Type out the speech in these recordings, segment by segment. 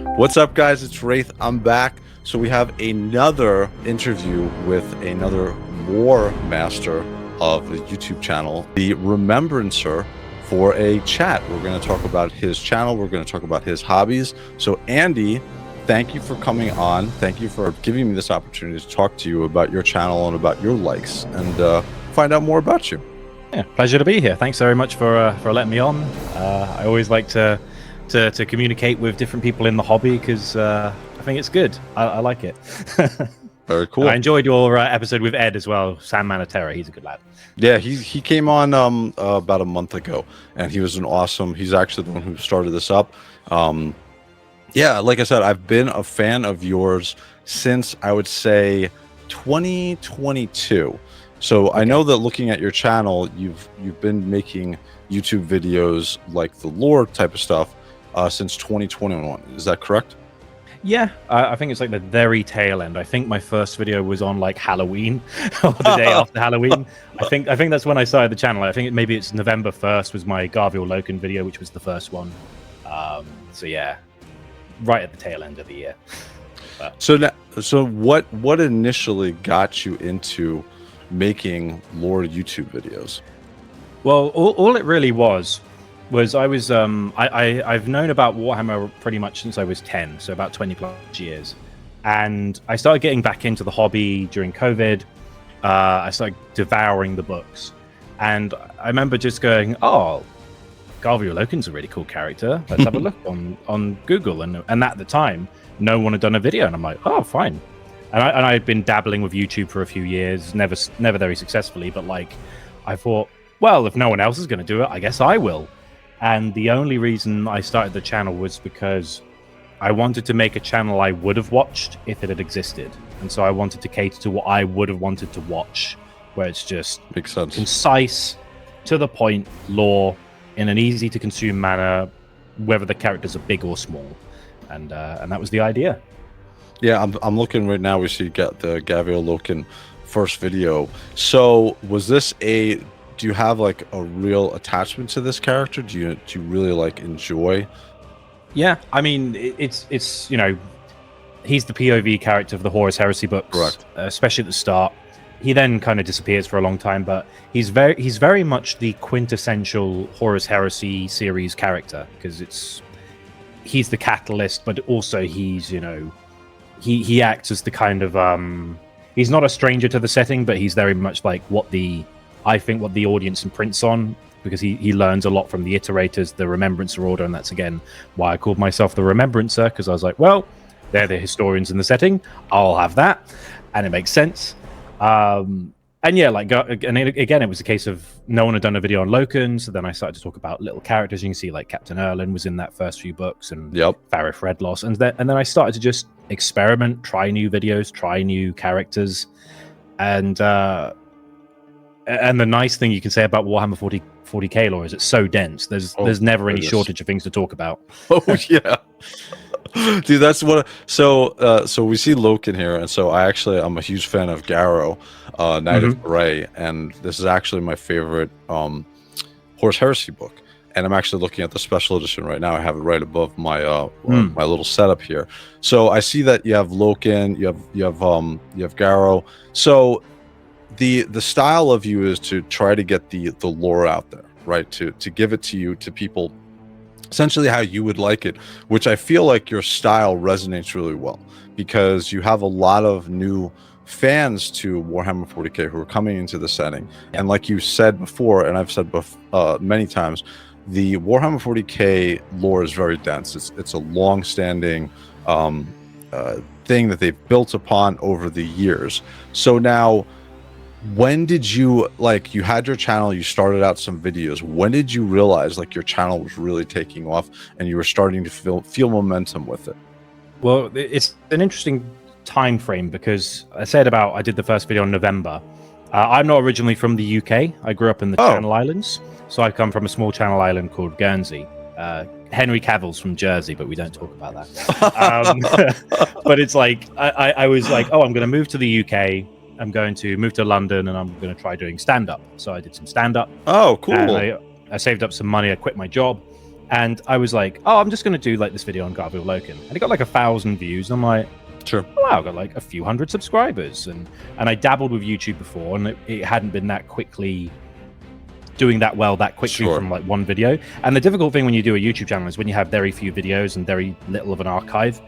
What's up, guys? It's Wraith. I'm back. So we have another interview with another lore master of the YouTube channel, the Remembrancer, for a chat. We're going to talk about his channel. We're going to talk about his hobbies. So Andy, thank you for coming on. Thank you for giving me this opportunity to talk to you about your channel and about your likes and find out more about you. Yeah, pleasure to be here. Thanks very much for letting me on. I always like to communicate with different people in the hobby because I think it's good. I like it. Very cool. And I enjoyed your episode with Ed as well, Sam Manatera. He's a good lad. Yeah, he came on about a month ago, and he was an awesome. He's actually the one who started this up. Yeah, like I said, I've been a fan of yours since I would say 2022. So okay. I know that looking at your channel, you've been making YouTube videos like the lore type of stuff since 2021. Is that correct? Yeah, I think it's like the very tail end. I think my first video was on like Halloween or the day after Halloween. I think that's when I started the channel. I think maybe it's November 1st was my Garviel Loken video, which was the first one. So yeah, right at the tail end of the year. But. So what initially got you into making lore YouTube videos? Well, all it really was I was I've known about Warhammer pretty much since I was 10, so about 20 plus years, and I started getting back into the hobby during COVID. I started devouring the books, and I remember just going, "Oh, Garviel Loken's a really cool character. Let's have a look on Google." And at the time, no one had done a video, and I'm like, "Oh, fine." And I'd been dabbling with YouTube for a few years, never very successfully, but like, I thought, well, if no one else is going to do it, I guess I will. And the only reason I started the channel was because I wanted to make a channel I would have watched if it had existed. And so I wanted to cater to what I would have wanted to watch, where it's just makes sense, concise, to the point, lore in an easy to consume manner, whether the characters are big or small. And that was the idea. Yeah, I'm looking right now. We see the Garviel Loken first video. So was this do you have like a real attachment to this character? Do you really like enjoy? Yeah, I mean it's he's the POV character of the Horus Heresy books, correct? Especially at the start. He then kind of disappears for a long time, but he's very much the quintessential Horus Heresy series character because he's the catalyst, but also he's he acts as the kind of he's not a stranger to the setting, but he's very much like what the audience imprints on, because he learns a lot from the iterators, the Remembrancer order, and that's again why I called myself the Remembrancer, because I was like, well, they're the historians in the setting, I'll have that, and it makes sense. And yeah, and again, it was a case of no one had done a video on Loken, so then I started to talk about little characters. You can see like Captain Erlin was in that first few books, and Farif Redloss, and then I started to just experiment, try new videos, try new characters, and the nice thing you can say about Warhammer 40k lore is it's so dense. There's never any shortage of things to talk about. Oh yeah. Dude, that's what. So we see Loken here, and so I'm a huge fan of Garrow, Knight of Bray, and this is actually my favorite Horus Heresy book. And I'm actually looking at the special edition right now. I have it right above my my little setup here. So I see that you have Loken, you have Garrow. So the style of you is to try to get the lore out there, right? To give it to people. Essentially how you would like it, which I feel like your style resonates really well because you have a lot of new fans to Warhammer 40k who are coming into the setting. And like you said before, and I've said many times, the Warhammer 40k lore is very dense. It's a long-standing thing that they've built upon over the years. So now, when did you you had your channel, you started out some videos, when did you realize like your channel was really taking off and you were starting to feel momentum with it? Well, it's an interesting time frame because I did the first video in November. I'm not originally from the UK. I grew up in the Channel Islands, so I come from a small channel island called Guernsey. Henry Cavill's from Jersey, but we don't talk about that. But it's like I was like, oh, I'm going to move to the UK. I'm going to move to London and I'm going to try doing stand-up. So I did some stand-up. Oh, cool. And I saved up some money. I quit my job And I was like, oh, I'm just going to do like this video on Garfield Loken. And it got like 1,000 views. And I'm like, Sure. oh, wow, I got like a few hundred subscribers. And I dabbled with YouTube before, and it hadn't been that quickly doing that well that quickly from like one video. And the difficult thing when you do a YouTube channel is when you have very few videos and very little of an archive,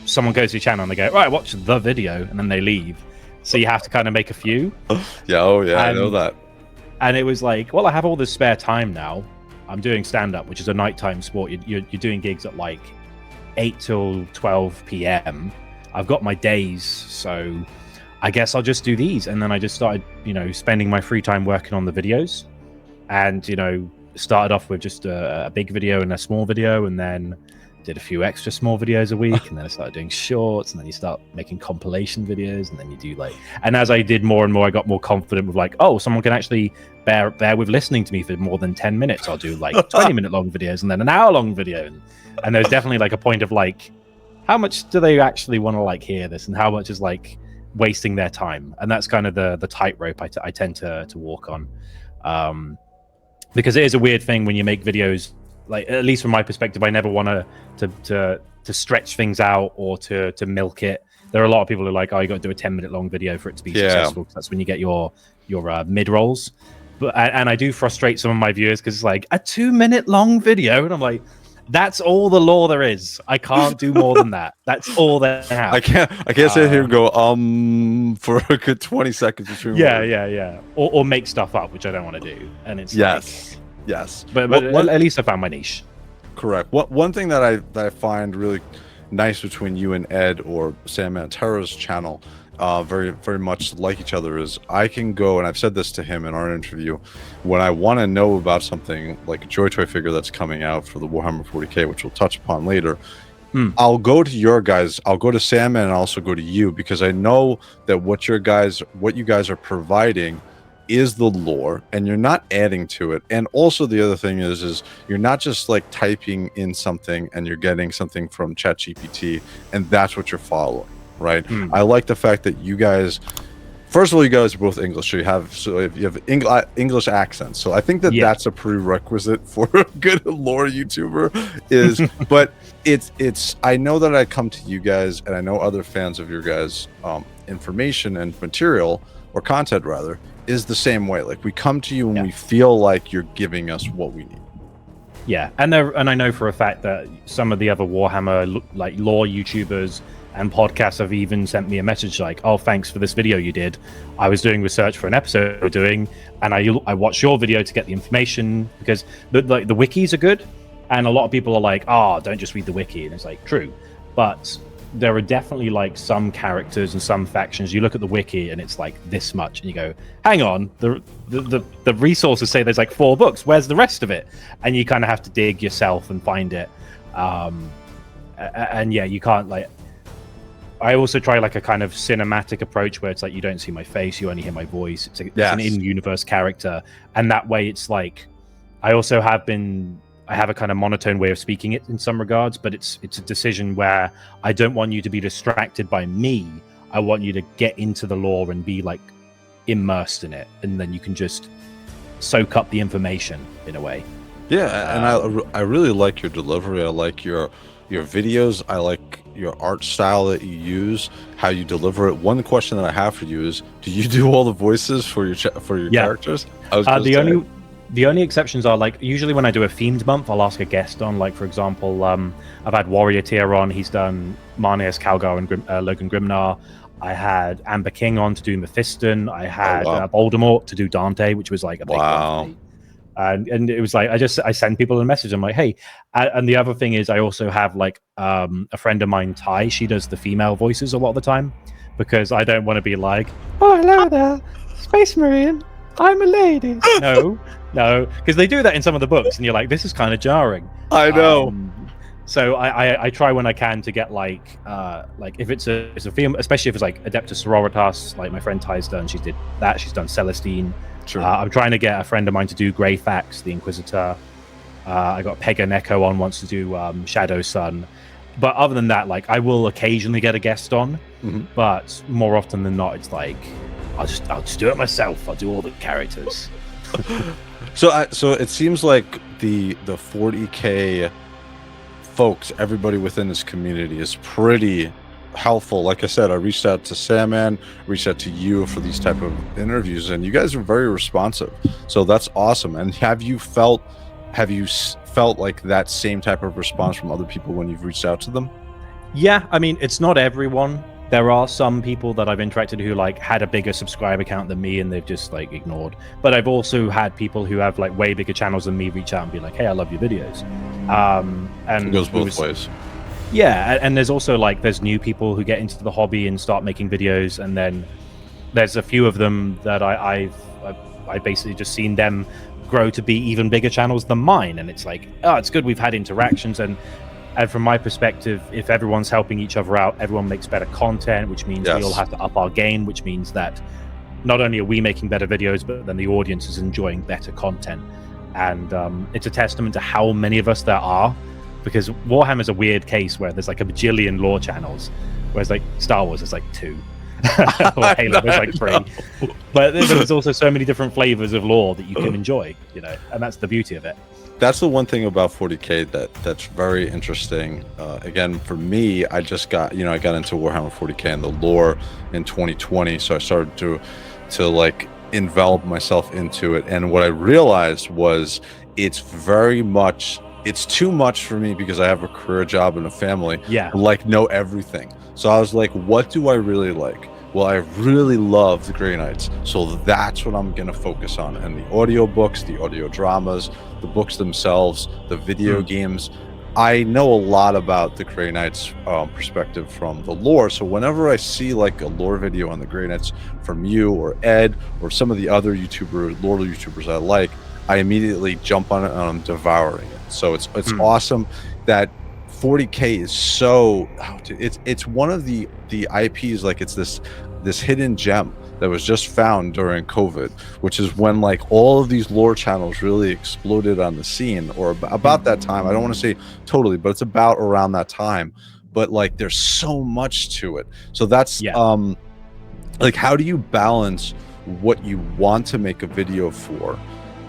someone goes to your channel and they go, right, watch the video, and then they leave. So you have to kind of make a few. I know that. And it was like, well, I have all this spare time now. I'm doing stand-up, which is a nighttime sport. You're doing gigs at like 8 till 12 p.m. I've got my days, so I guess I'll just do these. And then I just started, spending my free time working on the videos. And, started off with just a big video and a small video, and then did a few extra small videos a week. And then I started doing shorts, and then you start making compilation videos, and then you do like... And as I did more and more, I got more confident with like, oh, someone can actually bear with listening to me for more than 10 minutes. I'll do like 20-minute long videos and then an hour-long video. And there's definitely like a point of like, how much do they actually want to like hear this, and how much is like wasting their time? And that's kind of the tightrope I tend to walk on. Because it is a weird thing when you make videos, like, at least from my perspective, I never want to stretch things out or to milk it. There are a lot of people who are like, oh, you got to do a 10-minute long video for it to be successful, because that's when you get your mid-rolls. And I do frustrate some of my viewers because it's like a 2-minute long video, and I'm like, that's all the lore there is. I can't do more than that. That's all they have. I can't sit here and go for a good 20 seconds between yeah. Or make stuff up, which I don't want to do. And it's yes. But at least I found my niche. Correct. One thing that I find really nice between you and Ed, or Sandman Terra's channel, very, very much like each other, is I can go, and I've said this to him in our interview, when I want to know about something like a Joy Toy figure that's coming out for the Warhammer 40k, which we'll touch upon later, I'll go to your guys, I'll go to Sandman, and I'll also go to you, because I know that what you guys are providing is the lore, and you're not adding to it. And also the other thing is you're not just like typing in something and you're getting something from ChatGPT and that's what you're following, right? I like the fact that you guys, first of all, you guys are both English, so you have English accents, so I think that's a prerequisite for a good lore YouTuber is but it's I know that I come to you guys, and I know other fans of your guys information and material, or content rather, is the same way. Like, we come to you and we feel like you're giving us what we need. Yeah, and I know for a fact that some of the other Warhammer like lore YouTubers and podcasts have even sent me a message like, "Oh, thanks for this video you did. I was doing research for an episode we're doing, and I watched your video to get the information," because the wikis are good, and a lot of people are like, "Oh, don't just read the wiki," and it's like, true, but there are definitely like some characters and some factions. You look at the wiki and it's like this much, and you go, hang on, the resources say there's like 4 books. Where's the rest of it? And you kind of have to dig yourself and find it. And yeah, you can't like. I also try like a kind of cinematic approach where it's like you don't see my face, you only hear my voice. It's an in-universe character, and that way it's like. I also I have a kind of monotone way of speaking it in some regards, but it's a decision where I don't want you to be distracted by me. I want you to get into the lore and be like immersed in it, and then you can just soak up the information in a way. Yeah, and I really like your delivery. I like your videos. I like your art style that you use, how you deliver it. One question that I have for you is, do you do all the voices for your characters? The only exceptions are like usually when I do a themed month, I'll ask a guest on. Like, for example, I've had Warrior Tier on. He's done Marneus Calgar and Logan Grimnar. I had Amber King on to do Mephiston. I had Voldemort to do Dante, which was like a big one for me. And it was like I send people a message. I'm like, hey. And the other thing is I also have like a friend of mine, Ty. She does the female voices a lot of the time, because I don't want to be like, oh, hello there, Space Marine. I'm a lady. No, because they do that in some of the books, and you're like, this is kind of jarring. I know. So I try when I can to get like if it's a female, especially if it's like Adeptus Sororitas, like my friend Ty's done. She did that. She's done Celestine. Sure. I'm trying to get a friend of mine to do Greyfax, the Inquisitor. I got Pega Neko on wants to do Shadow Sun. But other than that, like I will occasionally get a guest on, but more often than not, it's like I'll just do it myself. I'll do all the characters. So it seems like the 40K folks, everybody within this community is pretty helpful. Like I said, I reached out to Salman, reached out to you for these type of interviews, and you guys are very responsive. So that's awesome. And have you felt like that same type of response from other people when you've reached out to them? Yeah, I mean, it's not everyone. There are some people that I've interacted who like had a bigger subscriber count than me and they've just like ignored. But I've also had people who have like way bigger channels than me reach out and be like, "Hey, I love your videos." And It goes both ways. Yeah, and there's also like there's new people who get into the hobby and start making videos, and then there's a few of them that I've basically just seen them grow to be even bigger channels than mine, and it's like, oh, it's good we've had interactions. And from my perspective, if everyone's helping each other out, everyone makes better content, which means we all have to up our game, which means that not only are we making better videos, but then the audience is enjoying better content. And it's a testament to how many of us there are, because Warhammer is a weird case where there's like a bajillion lore channels, whereas like Star Wars is like 2. Or Halo is like 3. But there's also so many different flavors of lore that you can enjoy, you know, and that's the beauty of it. That's the one thing about 40K that's very interesting. Again, for me, I just got into Warhammer 40K and the lore in 2020, so I started to like envelop myself into it. And what I realized was it's too much for me because I have a career, job, and a family. Yeah. To, like, know everything. So I was like, what do I really like? Well, I really love the Grey Knights, so that's what I'm going to focus on. And the audio books, the audio dramas, the books themselves, the video games. I know a lot about the Grey Knights perspective from the lore, so whenever I see like a lore video on the Grey Knights from you or Ed or some of the other lore YouTubers I like, I immediately jump on it and I'm devouring it. So it's awesome that 40K is so it's one of the IPs, like it's this hidden gem that was just found during COVID, which is when like all of these lore channels really exploded on the scene, or about that time. I don't want to say totally, but it's about around that time. But like there's so much to it. So that's like, how do you balance what you want to make a video for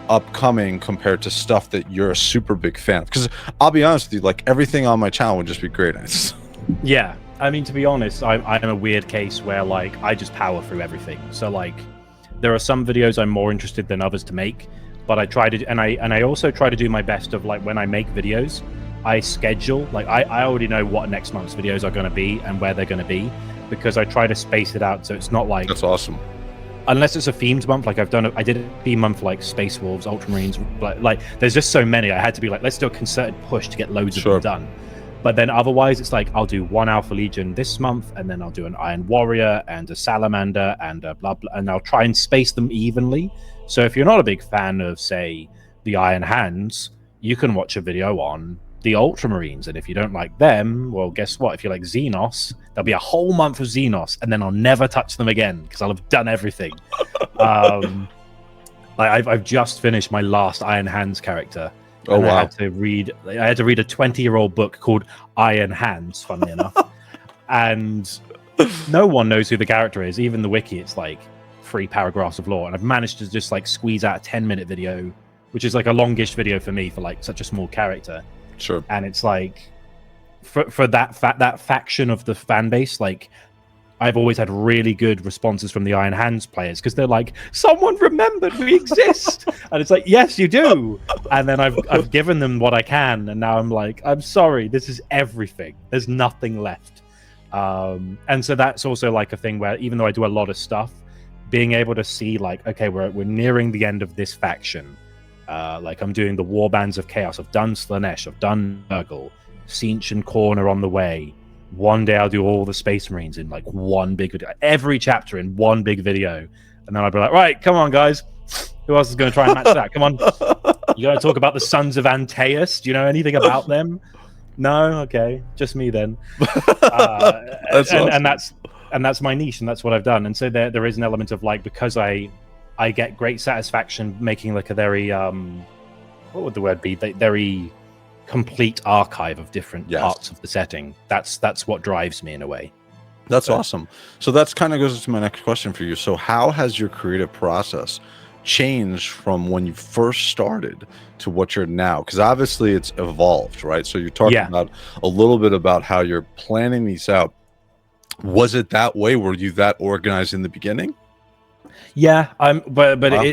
upcoming compared to stuff that you're a super big fan of? Because I'll be honest with you, like everything on my channel would just be Grey Knights. Yeah, I mean, to be honest, I'm a weird case where like I just power through everything. So like there are some videos I'm more interested than others to make, but I try to, and I also try to do my best of like when I make videos, I schedule, like I already know what next month's videos are going to be and where they're going to be, because I try to space it out so it's not like, that's awesome. Unless it's a themed month, like I did a theme month like Space Wolves, Ultramarines, like there's just so many. I had to be like, let's do a concerted push to get loads of them done. But then otherwise, it's like I'll do one Alpha Legion this month, and then I'll do an Iron Warrior and a Salamander and a blah blah, and I'll try and space them evenly. So if you're not a big fan of, say, the Iron Hands, you can watch a video on the Ultramarines, and if you don't like them, well, guess what? If you like Xenos, there'll be a whole month of Xenos, and then I'll never touch them again because I'll have done everything. I've just finished my last Iron Hands character. Oh, wow. I had to read a 20-year-old book called Iron Hands, funnily enough. And no one knows who the character is. Even the wiki, it's like 3 paragraphs of lore. And I've managed to just like squeeze out a 10-minute video, which is like a longish video for me for like such a small character. Sure. And it's like for that faction of the fan base, like I've always had really good responses from the Iron Hands players, because they're like, someone remembered we exist. And it's like, yes, you do. And then I've given them what I can, and now I'm like, I'm sorry, this is everything. There's nothing left. And so that's also like a thing where, even though I do a lot of stuff, being able to see like, okay, we're nearing the end of this faction. Like I'm doing the Warbands of Chaos. I've done Slanesh. I've done Nurgle. Sinch and Khorne are on the way. One day I'll do all the Space Marines in like one big video, every chapter in one big video, and then I'll be like, right, come on, guys, who else is going to try and match that? Come on, you going to talk about the Sons of Antaeus? Do you know anything about them? No, okay, just me then. And that's my niche, and that's what I've done. And so there is an element of like, because I get great satisfaction making like a very what would the word be? Very complete archive of different parts of the setting. That's what drives me in a way. That's awesome. So that's kind of goes to my next question for you. So how has your creative process changed from when you first started to what you're now? Because obviously it's evolved, right? So you're talking about a little bit about how you're planning these out. Was it that way? Were you that organized in the beginning? Yeah, but Wow.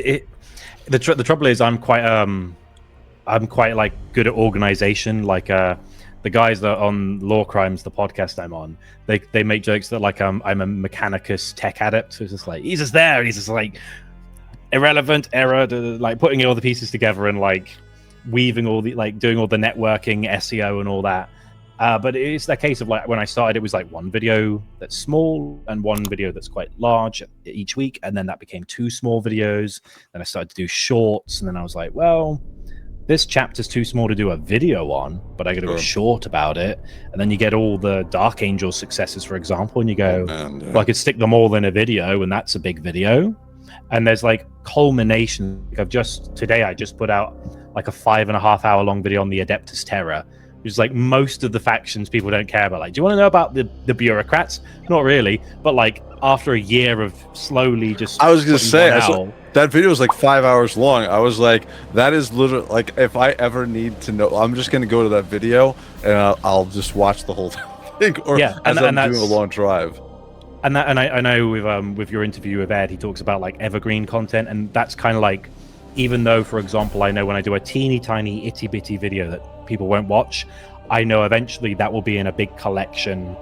the trouble is I'm quite like good at organization. Like the guys that on Law Crimes, the podcast I'm on, they make jokes that like I'm a Mechanicus tech adept. So it's just like he's just there, and he's just like irrelevant error, like putting all the pieces together and like weaving all the like doing all the networking, SEO, and all that. But it's that case of like when I started, it was like one video that's small and one video that's quite large each week, and then that became 2 small videos. Then I started to do shorts, and then I was like, well, this chapter's too small to do a video on, but I got to do a short about it. And then you get all the Dark Angel successes, for example, and you go, well, I could stick them all in a video, and that's a big video. And there's like culmination. Like today I just put out like a 5.5 hour long video on the Adeptus Terra, which is like most of the factions people don't care about. Like, do you want to know about the bureaucrats? Not really, but like after a year of slowly just, I was gonna say that video was like 5 hours long. I was like, that is literally like, if I ever need to know, I'm just gonna go to that video and I'll just watch the whole thing, or as I'm doing a long drive. And I know with your interview with Ed, he talks about like evergreen content, and that's kind of like, even though, for example, I know when I do a teeny tiny itty bitty video that people won't watch, I know eventually that will be in a big collection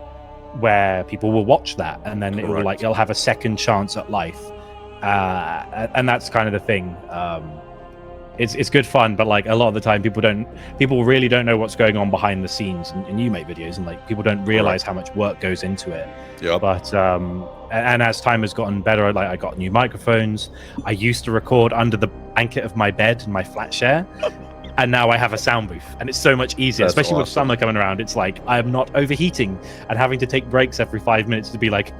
where people will watch that, and then it'll have a second chance at life, and that's kind of the thing. It's good fun, but like a lot of the time people really don't know what's going on behind the scenes, and you make videos and like people don't realize how much work goes into it. But and as time has gotten better, like I got new microphones. I used to record under the blanket of my bed in my flat share, and now I have a sound booth, and it's so much easier. That's especially awesome. with summer coming around. It's like I am not overheating and having to take breaks every 5 minutes to be like,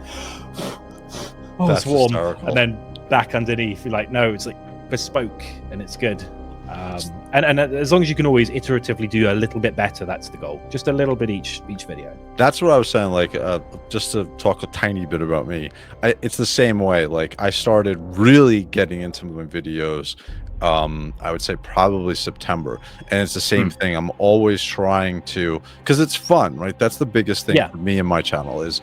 oh, That's it's warm, hysterical. and then back underneath. You're like, no, it's like bespoke, and it's good. And as long as you can always iteratively do a little bit better, that's the goal. Just a little bit each video. That's what I was saying. Like, just to talk a tiny bit about me, it's the same way. Like, I started really getting into my videos, I would say probably September, and it's the same thing. I'm always trying to, because it's fun, right? That's the biggest thing for me and my channel is,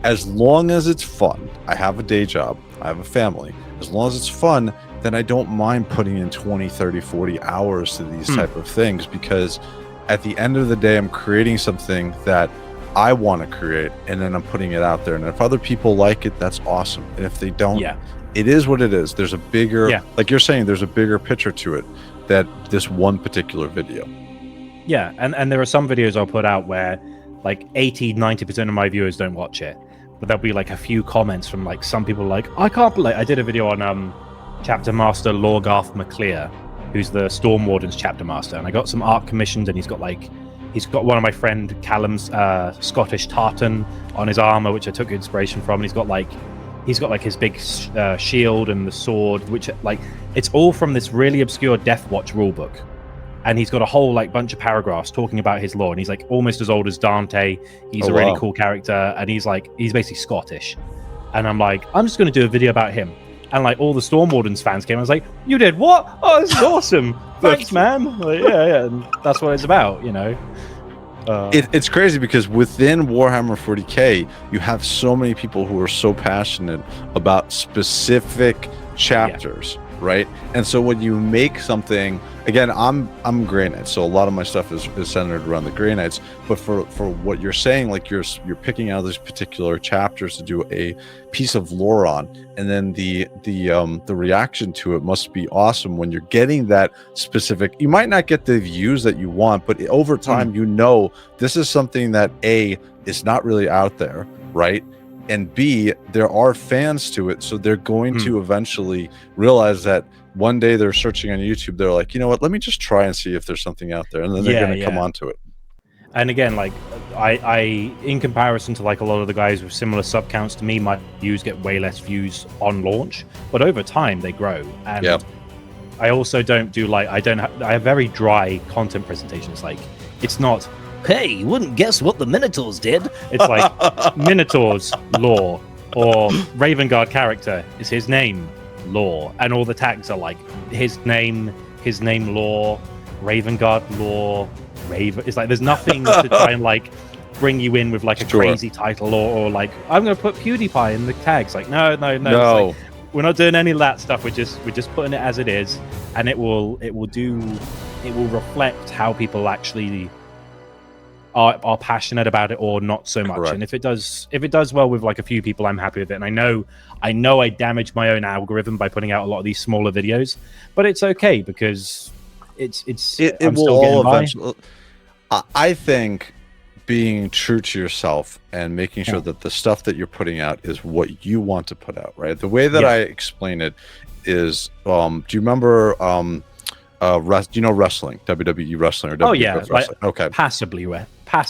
as long as it's fun. I have a day job, I have a family. As long as it's fun, then I don't mind putting in 20, 30, 40 hours to these type of things, because at the end of the day, I'm creating something that I want to create, and then I'm putting it out there. And if other people like it, that's awesome. And if they don't, it is what it is. There's a bigger, like you're saying, there's a bigger picture to it that this one particular video. Yeah, and there are some videos I'll put out where like 80-90% of my viewers don't watch it, but there'll be like a few comments from like some people like, I can't believe I did a video on Chapter Master Lorgarth MacLear, who's the Storm Warden's Chapter Master, and I got some art commissioned, and he's got one of my friend Callum's Scottish tartan on his armor, which I took inspiration from, and he's got like his big shield and the sword, which like it's all from this really obscure Death Watch rulebook, and he's got a whole like bunch of paragraphs talking about his lore, and he's like almost as old as Dante. He's a really cool character, and he's basically Scottish, and I'm like, I'm just going to do a video about him. And like all the Storm Wardens fans came, I was like, "You did what? Oh, this is awesome! Thanks, man!" Like, yeah, and that's what it's about, you know. It's crazy because within Warhammer 40K, you have so many people who are so passionate about specific chapters, right? And so when you make something, again, I'm Grey Knight, so a lot of my stuff is centered around the Grey Knights. But for what you're saying, like you're picking out these particular chapters to do a piece of lore on, and then the reaction to it must be awesome when you're getting that specific. You might not get the views that you want, but over time, you know this is something that A, is not really out there, right? And B, there are fans to it, so they're going to eventually realize that one day they're searching on YouTube, they're like, you know what, let me just try and see if there's something out there, and then they're going to come onto it. And again, like I in comparison to like a lot of the guys with similar sub counts to me, my views get way less views on launch, but over time they grow. And I also don't do like I have very dry content presentations. Like it's not, hey, you wouldn't guess what the Minotaurs did. It's like Minotaurs lore, or Raven Guard character is his name, lore, and all the tags are like his name lore, Raven Guard lore, Raven. It's like there's nothing to try and like bring you in with like a crazy title or like I'm going to put PewDiePie in the tags. Like no. It's like, we're not doing any of that stuff. We're just putting it as it is, and it will reflect how people actually are passionate about it or not so much. Correct. And if it does well with like a few people, I'm happy with it. And I know I damage my own algorithm by putting out a lot of these smaller videos, but it's okay because it will all eventually. I think being true to yourself and making sure that the stuff that you're putting out is what you want to put out, right? The way that I explain it is, do you remember do you know wrestling, WWE wrestling or WWE wrestling? Okay. Passively.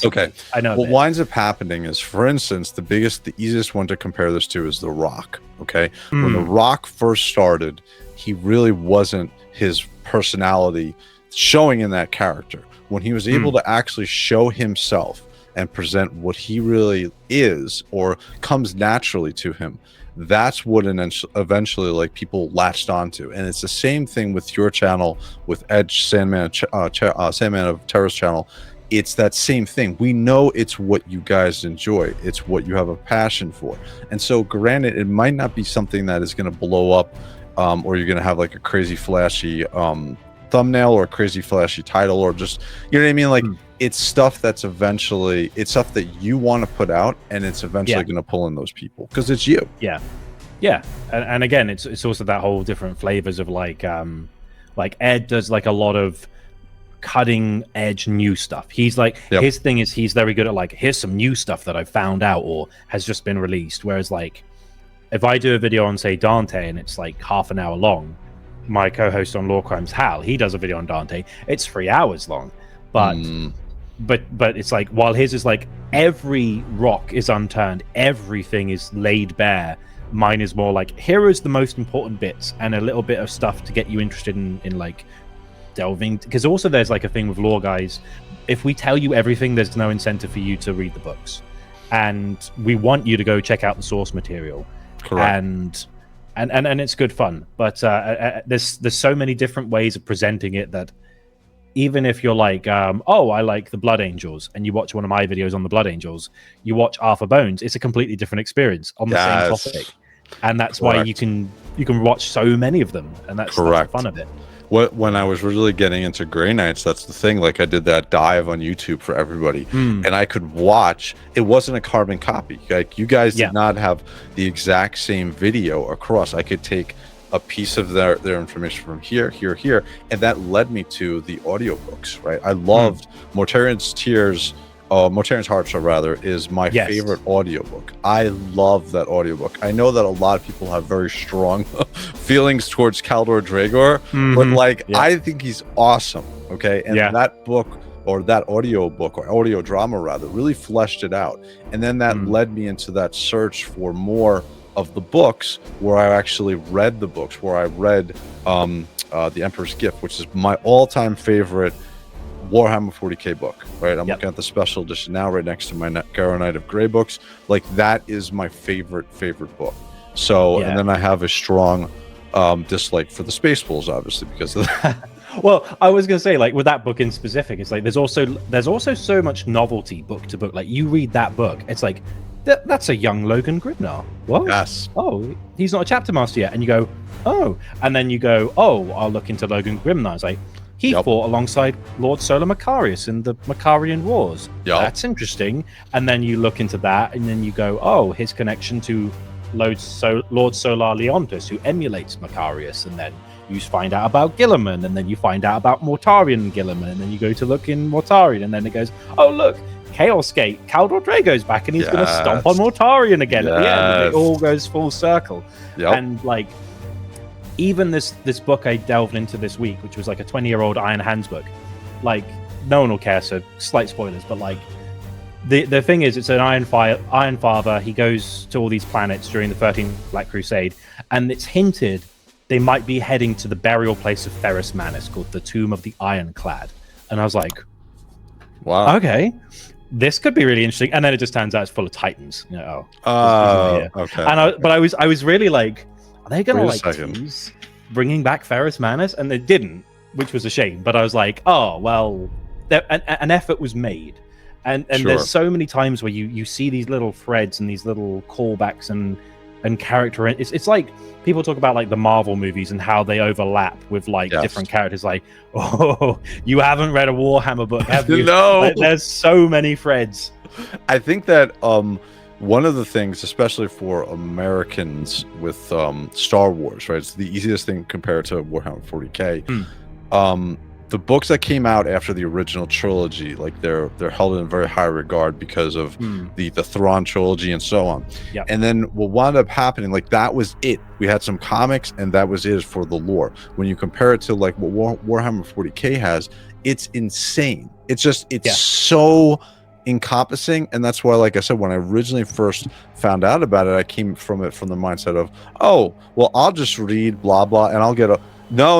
Okay. I know. What winds up happening is, for instance, the easiest one to compare this to is The Rock. Okay. When The Rock first started, he really wasn't his personality showing in that character. When he was able to actually show himself and present what he really is or comes naturally to him, that's what eventually like people latched onto. And it's the same thing with your channel, with Edge Sandman of Terror's channel. It's that same thing. We know it's what you guys enjoy. It's what you have a passion for. And so granted, it might not be something that is going to blow up or you're going to have like a crazy flashy thumbnail or a crazy flashy title, or just, you know what I mean? Like it's stuff that's it's stuff that you want to put out, and it's eventually going to pull in those people because it's you. And again, it's also that whole different flavors of like Ed does like a lot of cutting edge new stuff. He's like his thing is he's very good at like, here's some new stuff that I found out or has just been released, whereas like if I do a video on say Dante and it's like half an hour long, my co-host on Law Crimes, Hal, he does a video on Dante. It's 3 hours long, but it's like, while his is like every rock is unturned, everything is laid bare. Mine is more like, here is the most important bits and a little bit of stuff to get you interested in like delving. Because also there's like a thing with law guys. If we tell you everything, there's no incentive for you to read the books, and we want you to go check out the source material. Correct. And it's good fun, but there's so many different ways of presenting it that even if you're like, oh, I like the Blood Angels, and you watch one of my videos on the Blood Angels, you watch Arthur Bones, it's a completely different experience on the same topic, and that's why you can watch so many of them, and that's the fun of it. When I was really getting into Grey Knights, that's the thing. Like I did that dive on YouTube for everybody, and I could watch. It wasn't a carbon copy. Like you guys did not have the exact same video across. I could take a piece of their information from here, and that led me to the audiobooks. Right, I loved Mortarian's Tears. Mortarian's Hearts, rather, is my favorite audiobook. I love that audiobook. I know that a lot of people have very strong feelings towards Kaldor Dragor, but like I think he's awesome. Okay, and that book, or that audiobook, or audio drama rather, really fleshed it out. And then that led me into that search for more of the books, where I actually read the books, where I read The Emperor's Gift, which is my all-time favorite Warhammer 40k book, right? I'm looking at the special edition now, right next to my Garo Knight of Grey books. Like that is my favorite book. So, and then I have a strong dislike for the Space Wolves, obviously, because of that. Well, I was gonna say, like with that book in specific, it's like there's also so much novelty book to book. Like you read that book, it's like that's a young Logan Grimnar. What? Yes. Oh, he's not a chapter master yet, and you go, oh, and then you go, oh, I'll look into Logan Grimnar. It's like, he fought alongside Lord Solar Macarius in the Macarian Wars. That's interesting. And then you look into that, and then you go, oh, his connection to Lord Solar Leontus, who emulates Macarius. And then you find out about Gilliman, and then you find out about Mortarian Gilliman, and then you go to look in Mortarian, and then it goes, oh, look, Chaos Gate, Kaldor Drago's back, and he's going to stomp on Mortarian again at the end. It all goes full circle. And like, even this book I delved into this week, which was like a 20-year-old Iron Hands book, like no one will care, so slight spoilers, but like the thing is, it's an Iron Father. He goes to all these planets during the 13th Black Crusade, and it's hinted they might be heading to the burial place of Ferrus Manus, called the Tomb of the Ironclad. And I was like, wow, okay, this could be really interesting. And then it just turns out it's full of Titans. You know, okay. And I was really like, are they gonna Wait a like second. tease bringing back Ferrus Manus? And they didn't, which was a shame. But I was like, oh well, an effort was made. And Sure. there's so many times where you see these little threads and these little callbacks and character. It's like people talk about like the Marvel movies and how they overlap with like different characters. Like, oh, you haven't read a Warhammer book, have you? No. Like, there's so many threads. I think that one of the things, especially for Americans with Star Wars, right? It's the easiest thing compared to Warhammer 40K. The books that came out after the original trilogy, like they're held in very high regard because of the Thrawn trilogy and so on. Yep. And then what wound up happening, like that was it. We had some comics, and that was it for the lore. When you compare it to like what Warhammer 40K has, it's insane. It's just so encompassing, and that's why, like I said, when I originally first found out about it, I came from the mindset of, oh, well, I'll just read blah blah, and I'll get a no.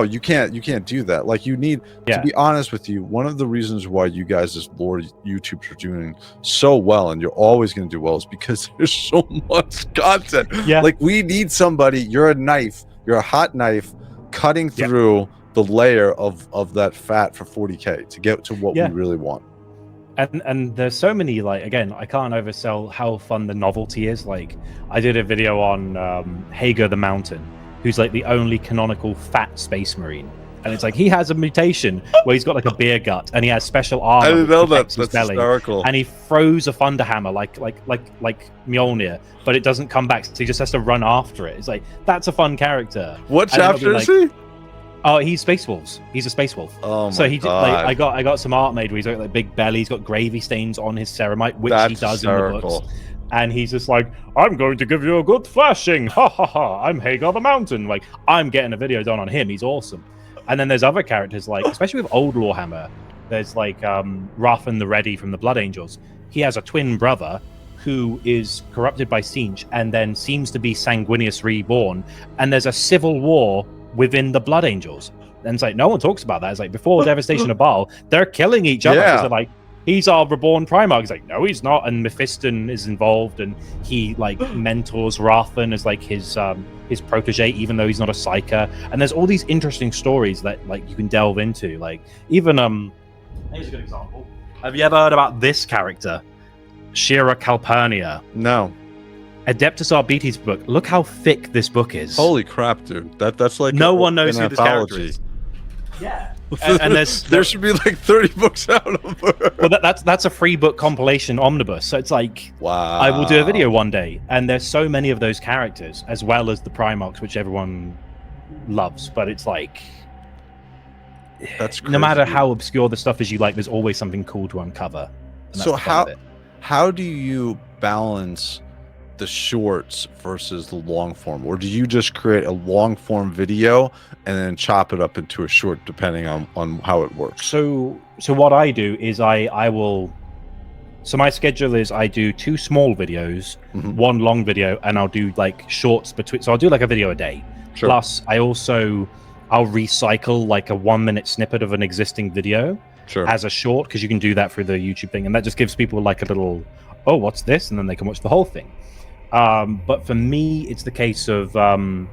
You can't do that. Like, you need to be honest with you. One of the reasons why you guys as lore YouTubers are doing so well, and you're always going to do well, is because there's so much content. Yeah. Like, we need somebody. You're a knife. You're a hot knife cutting through the layer of that fat for 40K to get to what we really want. And there's so many, like, again, I can't oversell how fun the novelty is. Like, I did a video on Hager the Mountain, who's like the only canonical fat space marine, and it's like he has a mutation where he's got like a beer gut and he has special armor. I didn't know that. That's belly, hysterical. and he throws a thunderhammer like Mjolnir, but it doesn't come back, so he just has to run after it. It's like, that's a fun character. What chapter is he? Oh, he's Space Wolves. He's a Space Wolf. Oh my so he God. Like, I got some art made where he's got like big belly. He's got gravy stains on his ceramite, which he does in the books. And he's just like, I'm going to give you a good thrashing. Ha ha ha. I'm Hagar the Mountain. Like, I'm getting a video done on him. He's awesome. And then there's other characters, like, especially with old Warhammer, there's like Rathan the Ready from the Blood Angels. He has a twin brother who is corrupted by Siege and then seems to be Sanguinius reborn. And there's a civil war within the Blood Angels. And it's like, no one talks about that. It's like, before Devastation of Baal, they're killing each other. Yeah. They're like, he's our reborn Primarch. He's like, no, he's not. And Mephiston is involved, and he like mentors Rathan as like his protege, even though he's not a psyker. And there's all these interesting stories that like you can delve into. Like, even here's a good example. Have you ever heard about this character, Shira Calpurnia? No. Adeptus Arbite's book. Look how thick this book is. Holy crap, dude! That's like no one knows who this character is. Yeah. And there should be like 30 books out of her. Well, that's a free book compilation omnibus. So it's like, wow. I will do a video one day, and there's so many of those characters, as well as the Primarchs, which everyone loves. But it's like, that's crazy. No matter how obscure the stuff is you like, there's always something cool to uncover. So how do you balance the shorts versus the long form, or do you just create a long form video and then chop it up into a short depending on how it works? So what I do is I will, so my schedule is I do 2 small videos, 1 long video, and I'll do like shorts between, so I'll do like a video a day. Sure. Plus I'll recycle like a 1-minute snippet of an existing video as a short, because you can do that through the YouTube thing, and that just gives people like a little, oh, what's this, and then they can watch the whole thing. But for me, it's the case of, I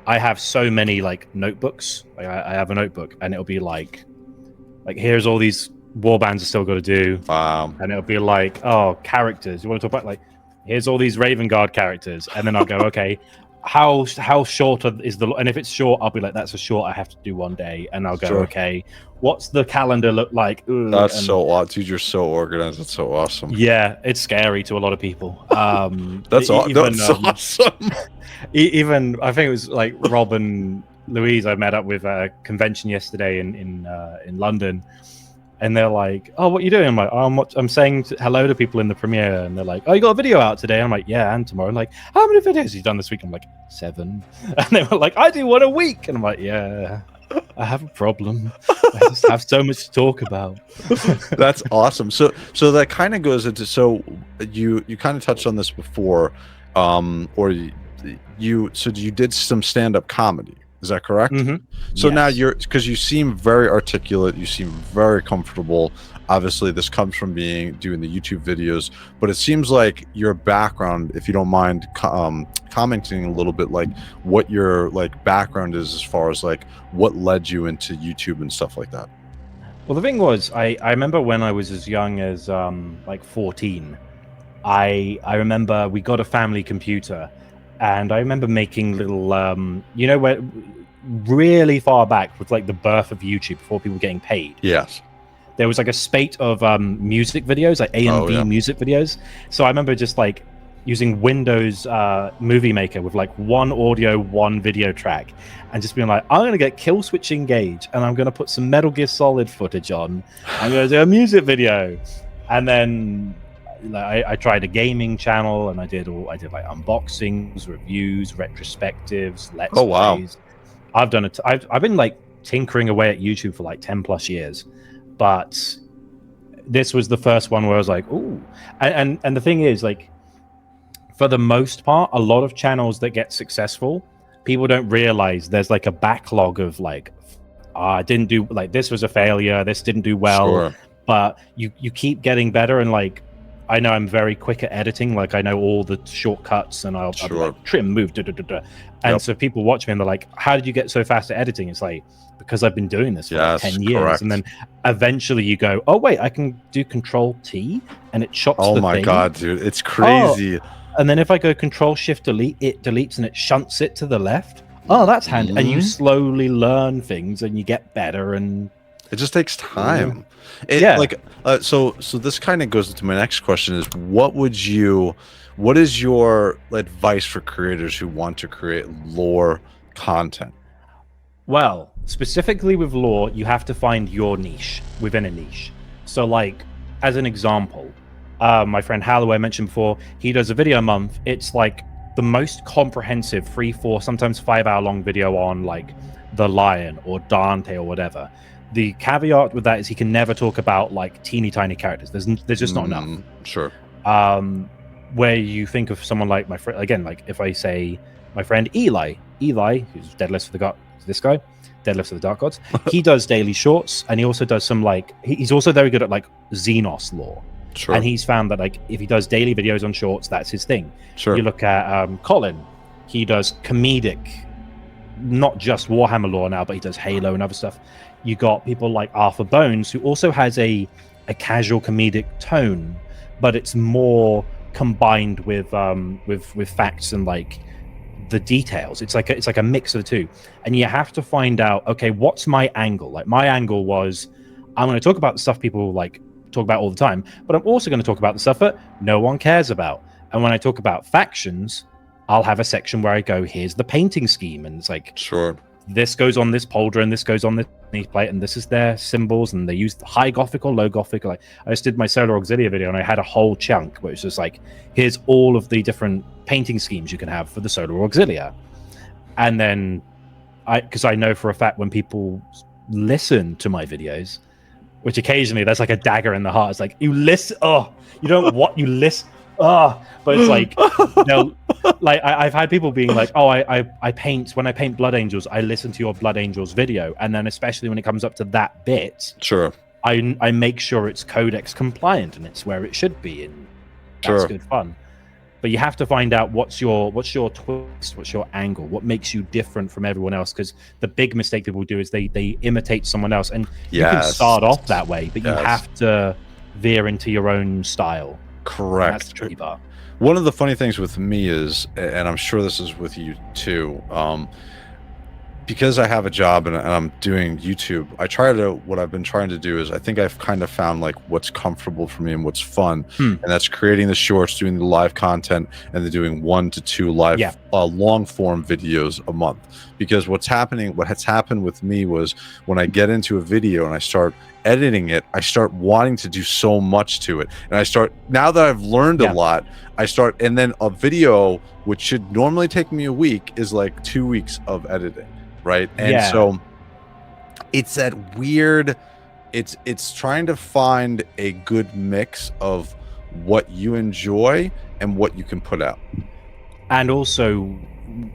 have so many like notebooks. Like, I have a notebook, and it'll be like here's all these warbands I still got to do. And it'll be like, oh, characters. You want to talk about, like, here's all these Raven Guard characters, and then I'll go, okay, how short is the? And if it's short, I'll be like, that's a short I have to do one day, and I'll go, okay, what's the calendar look like? Ooh, that's so awesome, dude. You're so organized. That's so awesome. Yeah, it's scary to a lot of people. That's awesome. Even I think it was like Rob and Louise I met up with at a convention yesterday in London, and they're like, "Oh, what are you doing?" I'm like, "Oh, I'm saying hello to people in the premiere," and they're like, "Oh, you got a video out today?" I'm like, "Yeah, and tomorrow." I'm like, "How many videos have you done this week?" I'm like, 7. And they were like, "I do one a week," and I'm like, "Yeah, I have a problem. I just have so much to talk about." That's awesome. So that kind of goes into, so you kind of touched on this before, or you did some stand-up comedy, Is that correct? Mm-hmm. So now Yes. because you seem very articulate, you seem very comfortable. Obviously, this comes from doing the YouTube videos, but it seems like your background, if you don't mind commenting a little bit, like what your like background is as far as like what led you into YouTube and stuff like that. Well, the thing was, I remember when I was as young as like 14, I remember we got a family computer, and I remember making little where really far back with like the birth of YouTube before people were getting paid. Yes. There was like a spate of music videos, like A&V music videos. So I remember just like using Windows Movie Maker with like one audio, one video track, and just being like, I'm going to get Kill Switch Engage, and I'm going to put some Metal Gear Solid footage on. I'm going to do a music video. And then like, I tried a gaming channel, and I did like unboxings, reviews, retrospectives, let's plays. I've done it. I've been like tinkering away at YouTube for like 10 plus years, but this was the first one where I was like, ooh. And the thing is, like, for the most part, a lot of channels that get successful, people don't realize there's like a backlog of like, I didn't do, like, this was a failure, this didn't do well. Sure. But you keep getting better, and like, I know I'm very quick at editing. Like, I know all the shortcuts, and I'll be like, trim, move, And so people watch me and they're like, how did you get so fast at editing? It's like, because I've been doing this for like 10 years. Correct. And then eventually you go, oh, wait, I can do Control T and it chops the thing. Oh my God, dude. It's crazy. Oh, and then if I go Control Shift Delete, it deletes and it shunts it to the left. Oh, that's handy. And you slowly learn things and you get better, and it just takes time. Like, so this kind of goes into my next question is what is your advice for creators who want to create lore content? Well, specifically with lore, you have to find your niche within a niche. So like, as an example, my friend Halloway mentioned before, he does a video a month. It's like the most comprehensive 3, 4, sometimes 5 hour long video on like the Lion or Dante or whatever. The caveat with that is he can never talk about like teeny tiny characters. There's just not enough. Sure. Where you think of someone like my friend, again, like if I say my friend Eli, who's Deadlifts for the God, this guy, Deadlifts for the Dark Gods, he does daily shorts, and he also does some like, he's also very good at like Xenos lore. Sure. And he's found that like if he does daily videos on shorts, that's his thing. Sure. You look at Colin, he does comedic, not just Warhammer lore now, but he does Halo and other stuff. You got people like Arthur Bones, who also has a casual comedic tone, but it's more combined with facts and like the details. It's like a mix of the two, and you have to find out, okay, what's my angle? Like my angle was, I'm going to talk about the stuff people like talk about all the time, but I'm also going to talk about the stuff that no one cares about. And when I talk about factions, I'll have a section where I go, here's the painting scheme, and it's like, sure, this goes on this polder and this goes on this plate, and this is their symbols, and they use high Gothic or low Gothic. Like I just did my Solar Auxilia video, and I had a whole chunk where it's just like, here's all of the different painting schemes you can have for the Solar Auxilia. And then because I know for a fact when people listen to my videos, which occasionally there's like a dagger in the heart, it's like, you listen, you don't what you listen, but it's like, like I've had people being like, I paint, when I paint Blood Angels, I listen to your Blood Angels video, and then especially when it comes up to that bit, sure, I make sure it's codex compliant and it's where it should be, and that's good fun. But you have to find out what's your twist, what's your angle, what makes you different from everyone else. Because the big mistake people do is they imitate someone else, and you can start off that way, but you have to veer into your own style. Correct. That's the tricky part. One of the funny things with me is, and I'm sure this is with you too, because I have a job and I'm doing YouTube, what I've been trying to do is, I think I've kind of found like what's comfortable for me and what's fun, and that's creating the shorts, doing the live content, and then doing 1 to 2 live long form videos a month. Because what has happened with me was, when I get into a video and I start editing it, I start wanting to do so much to it, and now that I've learned a lot, and then a video which should normally take me a week is like 2 weeks of editing, right? And so it's that weird, it's trying to find a good mix of what you enjoy and what you can put out. And also,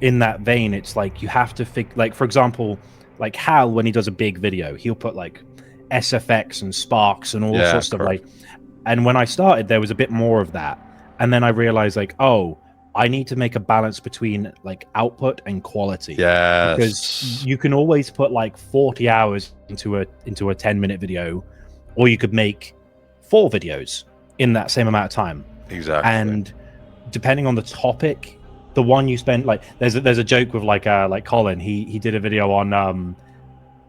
in that vein, it's like you have to like, for example, like Hal, when he does a big video, he'll put like SFX and sparks and all sorts of stuff. Like, and when I started, there was a bit more of that, and then I realized like, oh, I need to make a balance between like output and quality. Yes. Because you can always put like 40 hours into a 10-minute video, or you could make 4 videos in that same amount of time. Exactly. And depending on the topic, the one you spend, like there's a joke with like Colin, he did a video on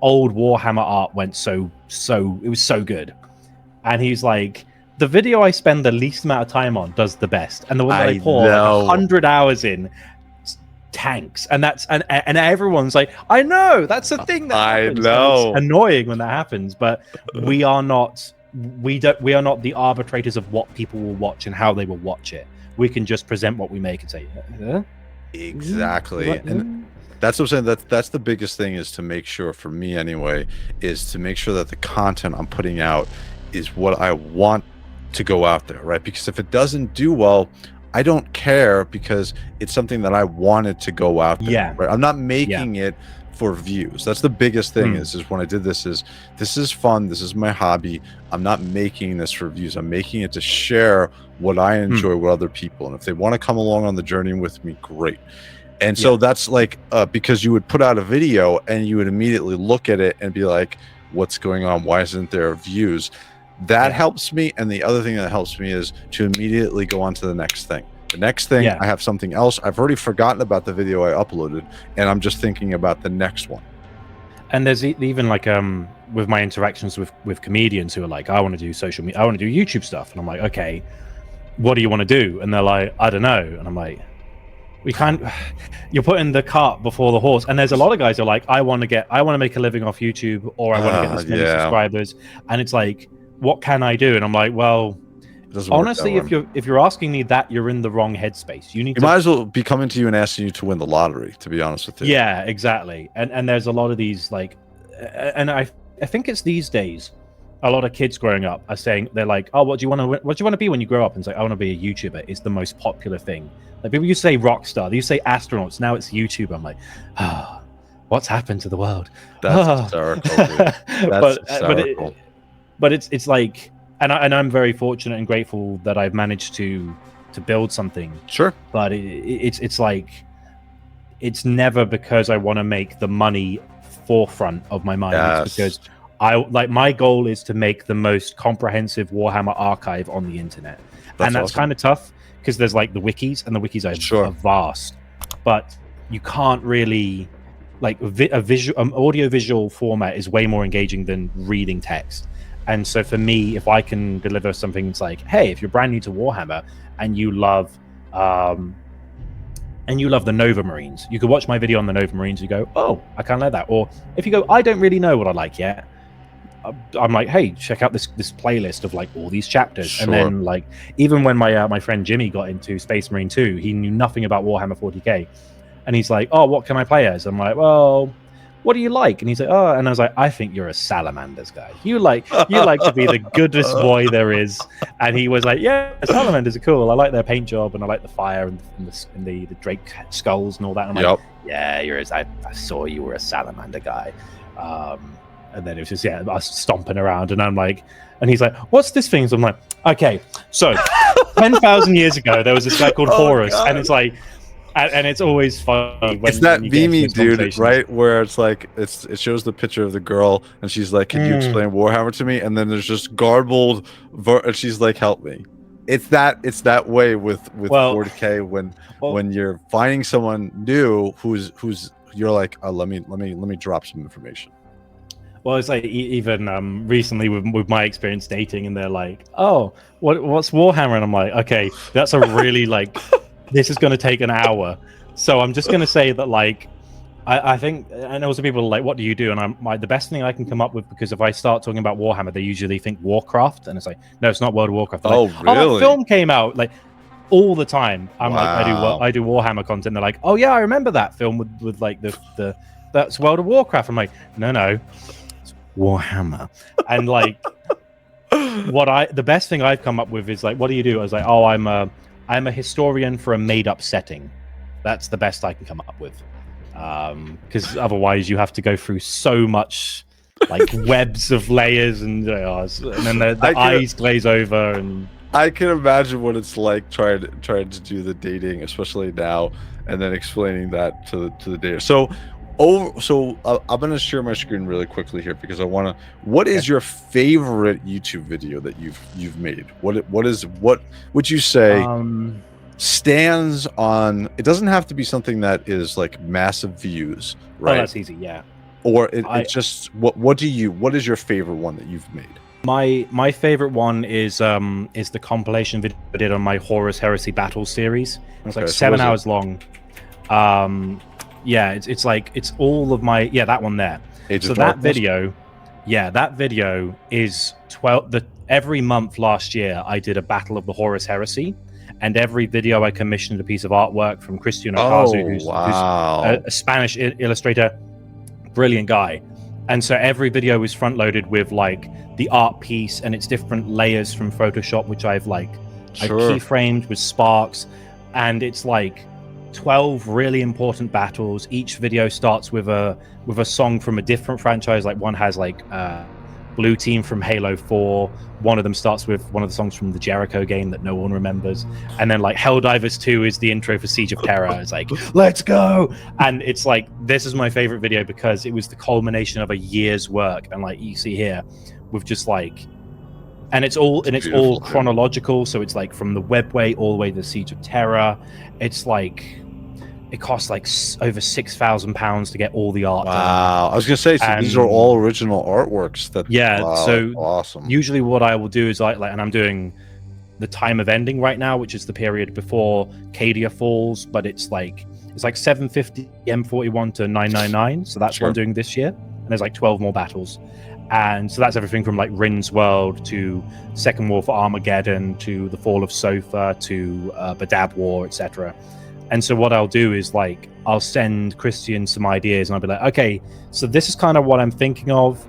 old Warhammer art went so it was so good, and he's like, the video I spend the least amount of time on does the best, and the one that I pour like 100 hours in tanks, and that's and everyone's like, I know that's the thing that happens. I know, it's annoying when that happens, but we are not the arbitrators of what people will watch and how they will watch it. We can just present what we make and say, exactly. And that's what I'm saying. That's the biggest thing, is to make sure, for me anyway, is to make sure that the content I'm putting out is what I want to go out there, right? Because if it doesn't do well, I don't care, because it's something that I wanted to go out there. Yeah. Right? I'm not making it for views. That's the biggest thing. Is when I did this is fun. This is my hobby. I'm not making this for views. I'm making it to share what I enjoy with other people. And if they want to come along on the journey with me, great. And so that's like, because you would put out a video and you would immediately look at it and be like, what's going on? Why isn't there views? That helps me. And the other thing that helps me is to immediately go on to the next thing. The next thing, I have something else. I've already forgotten about the video I uploaded, and I'm just thinking about the next one. And there's even like with my interactions with comedians who are like, I want to do social media, I want to do YouTube stuff, and I'm like, okay, what do you want to do? And they're like, I don't know. And I'm like, we can't. You're putting the cart before the horse. And there's a lot of guys who are like, I want to make a living off YouTube, or I want to get this many subscribers. And it's like, what can I do? And I'm like, well, honestly, if you're asking me that, you're in the wrong headspace. You might as well be coming to you and asking you to win the lottery, to be honest with you. Yeah, exactly. And there's a lot of these, like, and I think it's these days, a lot of kids growing up are saying, they're like, oh, what do you want to be when you grow up? And it's like, I want to be a YouTuber. It's the most popular thing. Like, people used to say rock star, they used to say astronauts, now it's YouTuber. I'm like, what's happened to the world? That's hysterical, dude. That's hysterical. But it's like, and I'm very fortunate and grateful that I've managed to build something. Sure. But it's like, it's never because I want to make the money forefront of my mind. It's because my goal is to make the most comprehensive Warhammer archive on the internet. That's awesome. Kind of tough, because there's like the wikis, and the wikis are vast, but you can't really, like, audio visual format is way more engaging than reading text. And so for me, if I can deliver something that's like, hey, if you're brand new to Warhammer and you love the Nova Marines, you could watch my video on the Nova Marines. You go, oh, I kind of like that. Or if you go, I don't really know what I like yet, I'm like, hey, check out this playlist of like all these chapters. Sure. And then, like, even when my friend Jimmy got into Space Marine 2, he knew nothing about Warhammer 40k, and he's like, oh, what can I play as? I'm like, well, what do you like? And he's like, oh, and I was like, I think you're a Salamanders guy. You like to be the goodest boy there is. And he was like, yeah, Salamanders are cool. I like their paint job, and I like the fire and the Drake skulls and all that. And I'm like, yeah, I saw you were a Salamander guy. And then it was just, us stomping around, and I'm like, and he's like, what's this thing? So I'm like, okay, so 10,000 years ago there was this guy called Horus, and it's like, and it's always funny when it's that Beamy dude, right, where it's like, it shows the picture of the girl, and she's like, can you explain Warhammer to me? And then there's just garbled and she's like, help me. It's that way with 40k, when you're finding someone new who's you're like, oh, let me drop some information. Well, it's like, even recently with my experience dating, and they're like, oh, what's Warhammer? And I'm like, okay, that's a really, like, this is going to take an hour. So I'm just going to say that, like, I think, and also people are like, what do you do? And I'm like, the best thing I can come up with, because if I start talking about Warhammer, they usually think Warcraft. And it's like, no, it's not World of Warcraft. Oh, like, really? Oh, that film came out. Like, all the time. I'm like, I do Warhammer content. They're like, oh, yeah, I remember that film with like, that's World of Warcraft. I'm like, no. Warhammer. And like, the best thing I've come up with is like, what do you do? I was like, oh, I'm a historian for a made up setting. That's the best I can come up with. Because otherwise you have to go through so much like webs of layers, and then the eyes glaze over. And I can imagine what it's like trying to do the dating, especially now, and then explaining that to the data. So, I'm gonna share my screen really quickly here because I want to. What is your favorite YouTube video that you've made? What would you say stands on? It doesn't have to be something that is like massive views, right? Oh, that's easy, yeah. Or it's just what is your favorite one that you've made? My favorite one is the compilation video I did on my Horus Heresy Battle series. It's like 7 hours long. Yeah, it's all of my that one there. That video is 12. Every month last year I did a battle of the Horus Heresy, and every video I commissioned a piece of artwork from Cristian Okazu, who's a Spanish illustrator, brilliant guy. And so every video is front loaded with like the art piece and its different layers from Photoshop, which I've keyframed with sparks, and it's like 12 really important battles. Each video starts with a song from a different franchise. Like one has like Blue Team from Halo 4. One of them starts with one of the songs from the Jericho game that no one remembers. And then like Helldivers 2 is the intro for Siege of Terror. It's like, let's go. And it's like, this is my favorite video because it was the culmination of a year's work. And like you see here, with just like, and it's all chronological. So it's like from the Webway all the way to the Siege of Terror. It's like, it costs like over £6,000 to get all the art done. I was gonna say, so these are all original artworks. So awesome. Usually, what I will do is and I'm doing the Time of Ending right now, which is the period before Cadia falls, but it's like 750 M41 to 999. So that's what I'm doing this year, and there's like 12 more battles, and so that's everything from like Rin's World to Second War for Armageddon to the Fall of Sofa to Badab War, etc. And so what I'll do is like I'll send Christian some ideas, and I'll be like, okay, so this is kind of what I'm thinking of.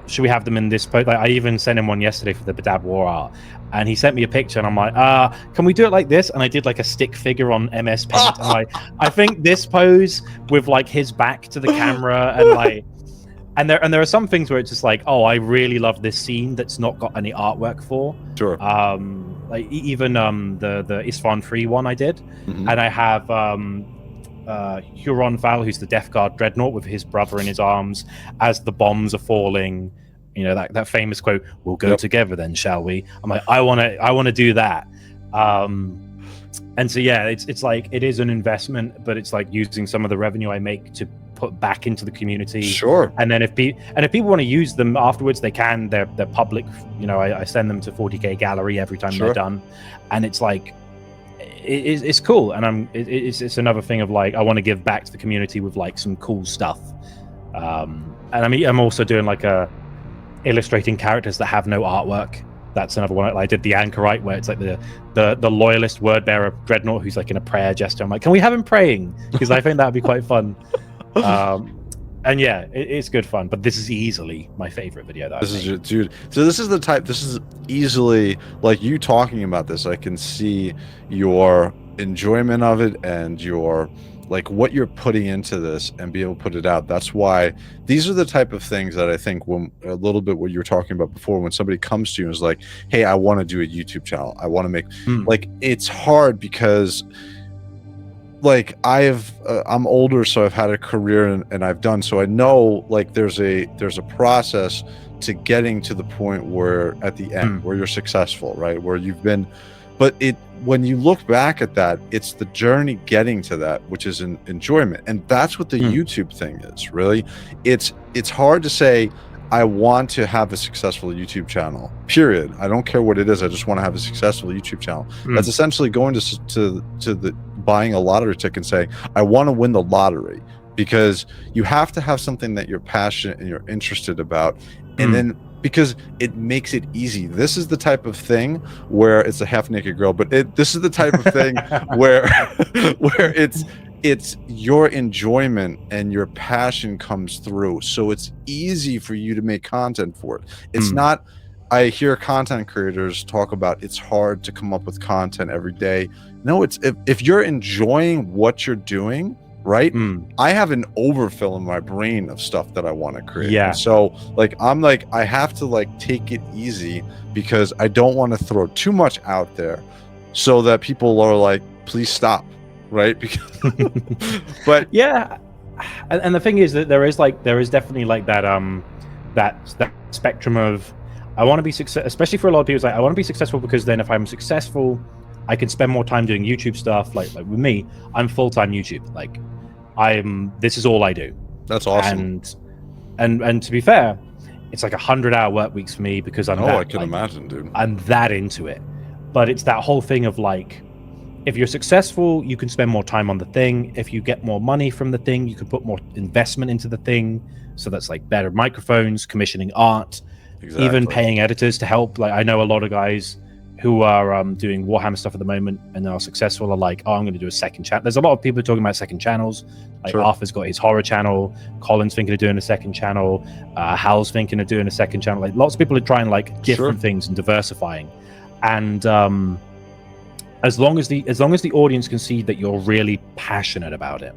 Should we have them in this post? Like, I even sent him one yesterday for the Badab War art, and he sent me a picture, and I'm like, can we do it like this? And I did like a stick figure on MS Paint, and like I think this pose with like his back to the camera, and like. And there are some things where it's just like, oh, I really love this scene that's not got any artwork for. Sure. Like even the Isfahan 3 one I did, and I have Huron Val, who's the Death Guard Dreadnought with his brother in his arms as the bombs are falling. You know that famous quote, "We'll go together then, shall we?" I'm like, I want to do that. And so yeah, it's like it is an investment, but it's like using some of the revenue I make to put back into the community. Sure. And then if people want to use them afterwards, they can. They're public. You know, I send them to 40K Gallery every time they're done, and it's like it's cool. And it's another thing of like I want to give back to the community with like some cool stuff. And I'm also doing like illustrating characters that have no artwork. That's another one. I did the Anchorite, where it's like the loyalist word bearer Dreadnought, who's like in a prayer gesture. I'm like, can we have him praying? Because I think that would be quite fun. And yeah, it's good fun. But this is easily my favorite video. That dude. So this is the type. This is easily like you talking about this. I can see your enjoyment of it and your like what you're putting into this and be able to put it out. That's why these are the type of things that I think when a little bit what you were talking about before, when somebody comes to you and is like, hey, I want to do a YouTube channel. I want to make like, it's hard because like I'm older, so I've had a career and I've done, so I know like there's a process to getting to the point where at the end where you're successful, right? Where you've been, but when you look back at that, it's the journey getting to that, which is an enjoyment. And that's what the YouTube thing is, really. It's hard to say, I want to have a successful YouTube channel, period. I don't care what it is. I just want to have a successful YouTube channel. That's essentially going to the buying a lottery ticket and saying, I want to win the lottery, because you have to have something that you're passionate and you're interested about. And then because it makes it easy. This is the type of thing where it's a half-naked girl, but this is the type of thing where it's your enjoyment and your passion comes through. So it's easy for you to make content for it. It's not I hear content creators talk about it's hard to come up with content every day. No, it's if you're enjoying what you're doing, right? I have an overfill in my brain of stuff that I want to create. Yeah. And so like I have to like take it easy because I don't want to throw too much out there so that people are like, please stop, right? Because but yeah, and the thing is that there is definitely like that spectrum of I want to be successful, especially for a lot of people. It's like I want to be successful because then if I'm successful, I can spend more time doing YouTube stuff. Like with me, I'm full-time YouTube. Like this is all I do. That's awesome. And to be fair, it's like 100-hour work weeks for me because I'm I can imagine, dude. I'm that into it. But it's that whole thing of like, if you're successful, you can spend more time on the thing. If you get more money from the thing, you can put more investment into the thing. So that's like better microphones, commissioning art, even paying editors to help. Like I know a lot of guys who are doing Warhammer stuff at the moment and are successful are like, oh, I'm going to do a second channel. There's a lot of people talking about second channels. Like Arthur's got his horror channel. Colin's thinking of doing a second channel. Hal's thinking of doing a second channel. Like lots of people are trying like different things and diversifying. And as long as the audience can see that you're really passionate about it,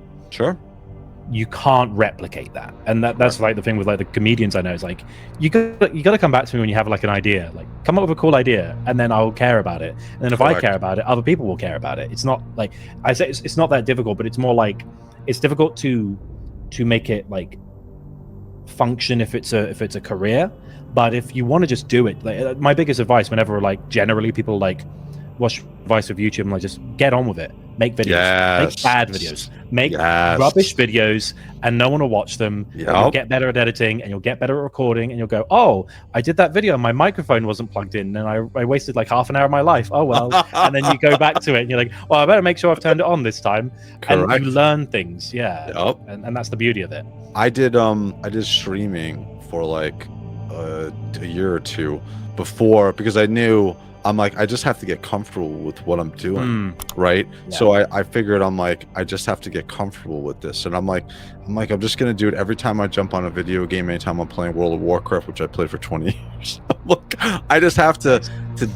you can't replicate that. And that's like the thing with like the comedians I know is like you got to come back to me when you have like an idea, like come up with a cool idea, and then I'll care about it. And then if I care about it, other people will care about it. It's not like I say it's not that difficult, but it's more like it's difficult to make it like function if it's a career. But if you want to just do it, like my biggest advice whenever like generally people like watch advice of YouTube, I'm like, just get on with it. Make videos. Make bad videos. Make rubbish videos, and no one will watch them. You'll get better at editing, and you'll get better at recording, and you'll go, oh, I did that video, and my microphone wasn't plugged in, and I wasted like half an hour of my life. Oh, well. And then you go back to it, and you're like, well, I better make sure I've turned it on this time. And you learn things, and that's the beauty of it. I did streaming for like a year or two before, because I knew I'm like, I just have to get comfortable with what I'm doing, right? Yeah. So I figured I just have to get comfortable with this, and I'm I'm just gonna do it every time I jump on a video game, anytime I'm playing World of Warcraft, which I played for 20 years. Look, I just have to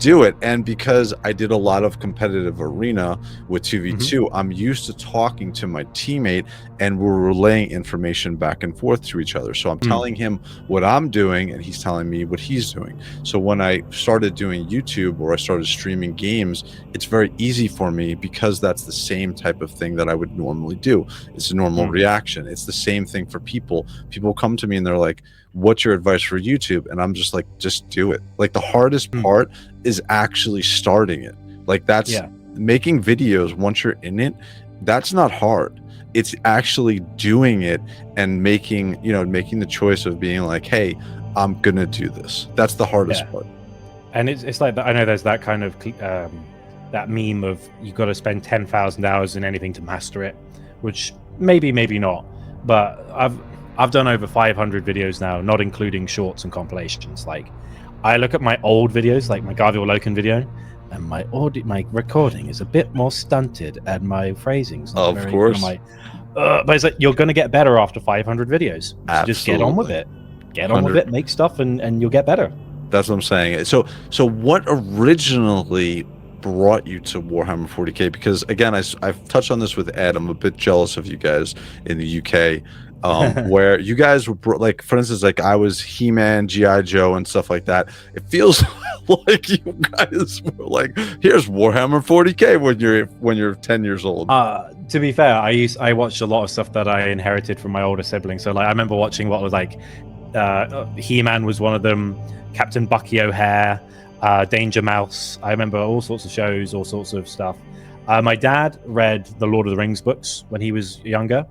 do it, and because I did a lot of competitive arena with 2v2, I'm used to talking to my teammate, and we're relaying information back and forth to each other. So I'm telling him what I'm doing, and he's telling me what he's doing. So when I started doing YouTube, or I started streaming games, it's very easy for me because that's the same type of thing that I would normally do. It's a normal reaction. It's the same thing for people. People come to me and they're like, what's your advice for YouTube? And I'm just like, just do it. Like the hardest part is actually starting it. Like that's making videos. Once you're in it, that's not hard. It's actually doing it and making the choice of being like, hey, I'm gonna do this. That's the hardest part. And it's like I know there's that kind of that meme of you got to spend 10,000 hours in anything to master it, which maybe not. But I've done over 500 videos now, not including shorts and compilations. Like I look at my old videos, like my Garfield Loken video, and my recording is a bit more stunted, and my phrasing's not of course. But it's like you're going to get better after 500 videos. So just get on with it. Get on with it. Make stuff, and you'll get better. That's what I'm saying. So what originally brought you to Warhammer 40K? Because again, I've touched on this with Ed. I'm a bit jealous of you guys in the UK, where you guys were like, for instance, like I was He-Man, G.I. Joe, and stuff like that. It feels like you guys were like, here's Warhammer 40K when you're 10 years old. To be fair, I watched a lot of stuff that I inherited from my older siblings. So like I remember watching what was like He-Man was one of them. Captain Bucky O'Hare, Danger Mouse. I remember all sorts of shows, all sorts of stuff. My dad read the Lord of the Rings books when he was younger.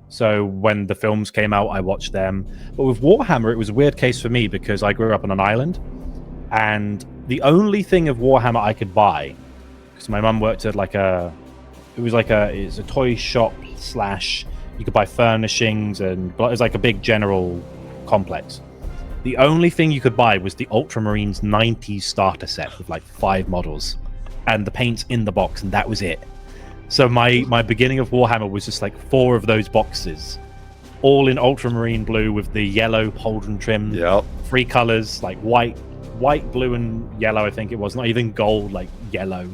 So when the films came out, I watched them. But with Warhammer, it was a weird case for me because I grew up on an island. And the only thing of Warhammer I could buy, because my mum worked at it's a toy shop / you could buy furnishings, and it was like a big general complex. The only thing you could buy was the Ultramarines 90s starter set with like 5 models and the paints in the box, and that was it. So my beginning of Warhammer was just like 4 of those boxes, all in Ultramarine blue with the yellow pauldron trim, 3 colors like white, white, blue, and yellow. I think it was not even gold, like yellow.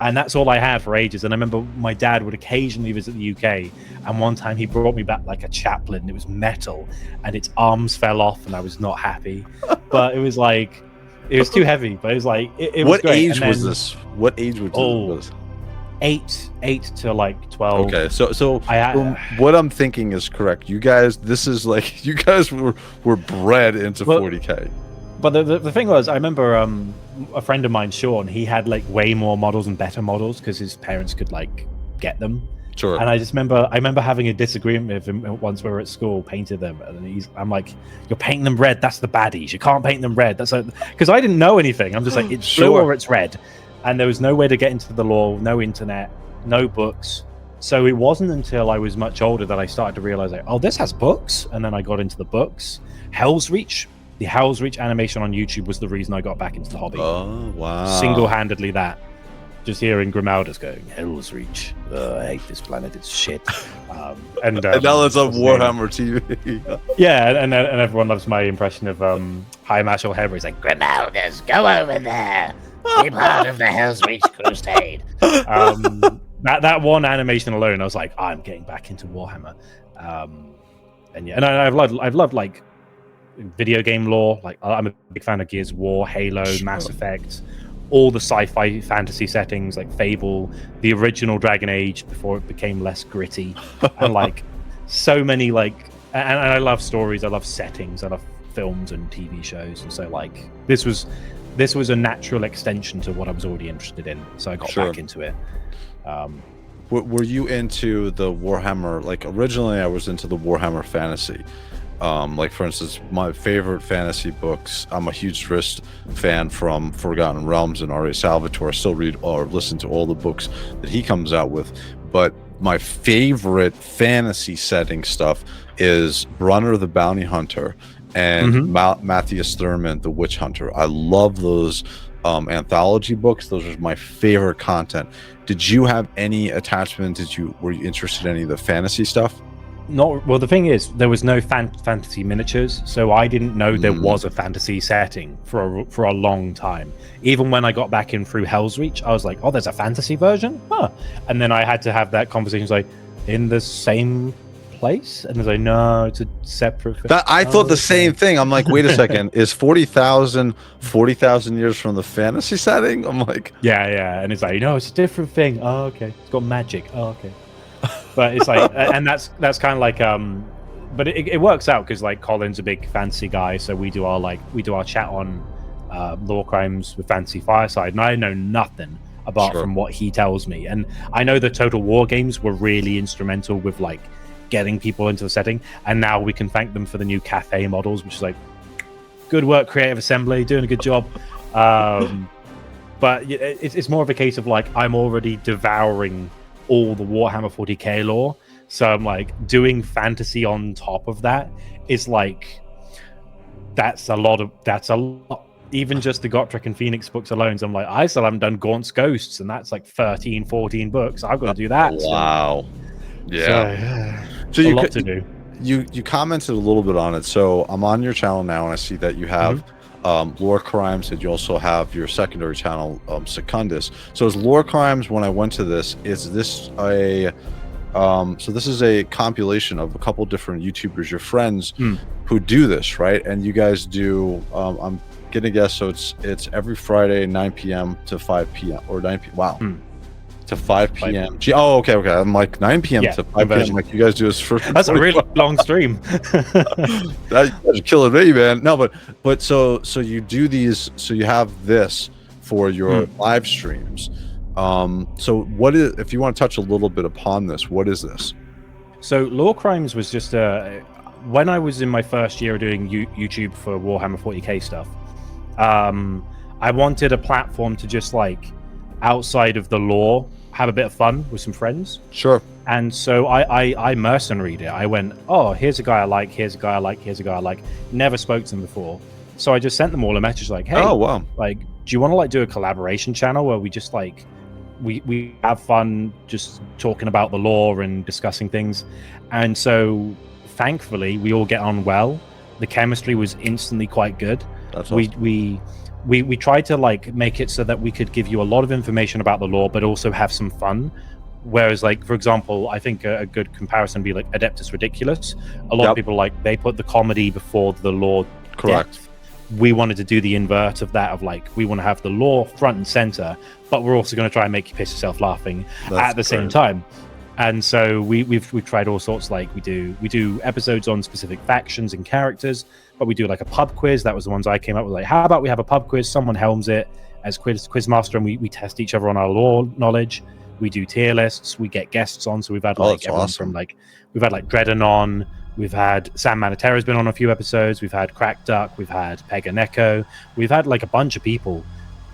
And that's all I had for ages. And I remember my dad would occasionally visit the UK, and one time he brought me back like a chaplain, and it was metal, and its arms fell off, and I was not happy. But it was like, it was too heavy. But it was like, it was what great. age was this? What age was this? 8 to like 12. Okay, so what I'm thinking is correct. You guys, this is like, you guys were bred into 40K. But the thing was, I remember a friend of mine, Sean, he had like way more models and better models because his parents could like get them. Sure. And I remember having a disagreement with him once we were at school, painted them, and I'm like, "You're painting them red. That's the baddies. You can't paint them red." That's because I didn't know anything. I'm just like, it's blue or it's red, and there was no way to get into the lore, no internet, no books. So it wasn't until I was much older that I started to realize, like, oh, this has books, and then I got into the books. Hell's Reach. The Hell's Reach animation on YouTube was the reason I got back into the hobby. Oh, wow. Single-handedly that. Just hearing Grimaldus going, Hell's Reach. I hate this planet. It's shit. And now it's on Warhammer TV. Yeah, and everyone loves my impression of High Marshal Heber. He's like, Grimaldus, go over there. Be part of the Hell's Reach crusade. That one animation alone, I was like, I'm getting back into Warhammer. And yeah, and I've loved like video game lore. Like, I'm a big fan of Gears of War, Halo, Mass Effect, all the sci-fi fantasy settings like Fable, the original Dragon Age before it became less gritty, and like so many like. And I love stories. I love settings. I love films and TV shows. And so like this was a natural extension to what I was already interested in. So I got back into it. Were you into the Warhammer? Like originally, I was into the Warhammer fantasy. Like for instance, my favorite fantasy books. I'm a huge Drizzt fan from Forgotten Realms and R.A. Salvatore. I still read or listen to all the books that he comes out with. But my favorite fantasy setting stuff is Brunner the Bounty Hunter and Matthias Thurman the Witch Hunter. I love those anthology books. Those are my favorite content. Did you have any attachment? Were you interested in any of the fantasy stuff? Not well. The thing is, there was no fantasy miniatures, so I didn't know there was a fantasy setting for a long time. Even when I got back in through Hell's Reach, I was like, "Oh, there's a fantasy version, huh?" And then I had to have that conversation, like, in the same place, and it's like, "No, it's a separate." I thought the same thing. I'm like, "Wait a second, is 40,000 years from the fantasy setting?" I'm like, "Yeah," and it's like, "No, it's a different thing." Oh, okay, it's got magic. Oh, okay. But it's like, and that's kind of like, but it works out because like Colin's a big fantasy guy, so we do our chat on Lore Crimes with Fantasy Fireside, and I know nothing apart from what he tells me, and I know the Total War games were really instrumental with like getting people into the setting, and now we can thank them for the new cafe models, which is like, good work, Creative Assembly, doing a good job. But it's more of a case of like I'm already devouring all the Warhammer 40k lore, so I'm like doing fantasy on top of that is like that's a lot. Even just the Gotrek and Phoenix books alone, so I'm like, I still haven't done Gaunt's Ghosts, and that's like 14 books. I've got to do that. Wow. Yeah. So a lot to do. You commented a little bit on it, so I'm on your channel now and I see that you have Lore Crimes, and you also have your secondary channel, Secundus. So is Lore Crimes, when I went to this, is this a so this is a compilation of a couple different YouTubers, your friends, who do this, right? And you guys do I'm gonna guess, so it's every Friday 9 p.m. to 5 p.m. or 9 p.m. Wow. To 5 p.m. Oh, okay. I'm like 9 p.m. to 5 p.m. Like you guys do this for. That's a really long stream. That's killing me, man. No, but so you do these. So you have this for your live streams. So what is? If you want to touch a little bit upon this, what is this? So Lore Crimes was just when I was in my first year doing YouTube for Warhammer 40k stuff. I wanted a platform to just like, outside of the lore, have a bit of fun with some friends. Sure. And so I mercenaried it. I went, oh, here's a guy I like, here's a guy I like, here's a guy I like. Never spoke to them before. So I just sent them all a message like, hey, like, do you want to like do a collaboration channel where we just like, we have fun just talking about the lore and discussing things? And so thankfully we all get on well. The chemistry was instantly quite good. That's we awesome. we tried to like make it so that we could give you a lot of information about the lore, but also have some fun. Whereas, like, for example, I think a good comparison would be like Adeptus Ridiculous. A lot of people like they put the comedy before the lore. Correct. Depth. We wanted to do the invert of that, of like we want to have the lore front and center, but we're also going to try and make you piss yourself laughing at the same time. And so we've tried all sorts. Like we do episodes on specific factions and characters, but we do like a pub quiz. That was the ones I came up with. Like, how about we have a pub quiz? Someone helms it as quiz master, and we test each other on our lore knowledge. We do tier lists. We get guests on. So we've had like everyone from like we've had like Dredden on. We've had Sam Manatera's been on a few episodes. We've had Crack Duck. We've had Peg and Echo. We've had like a bunch of people,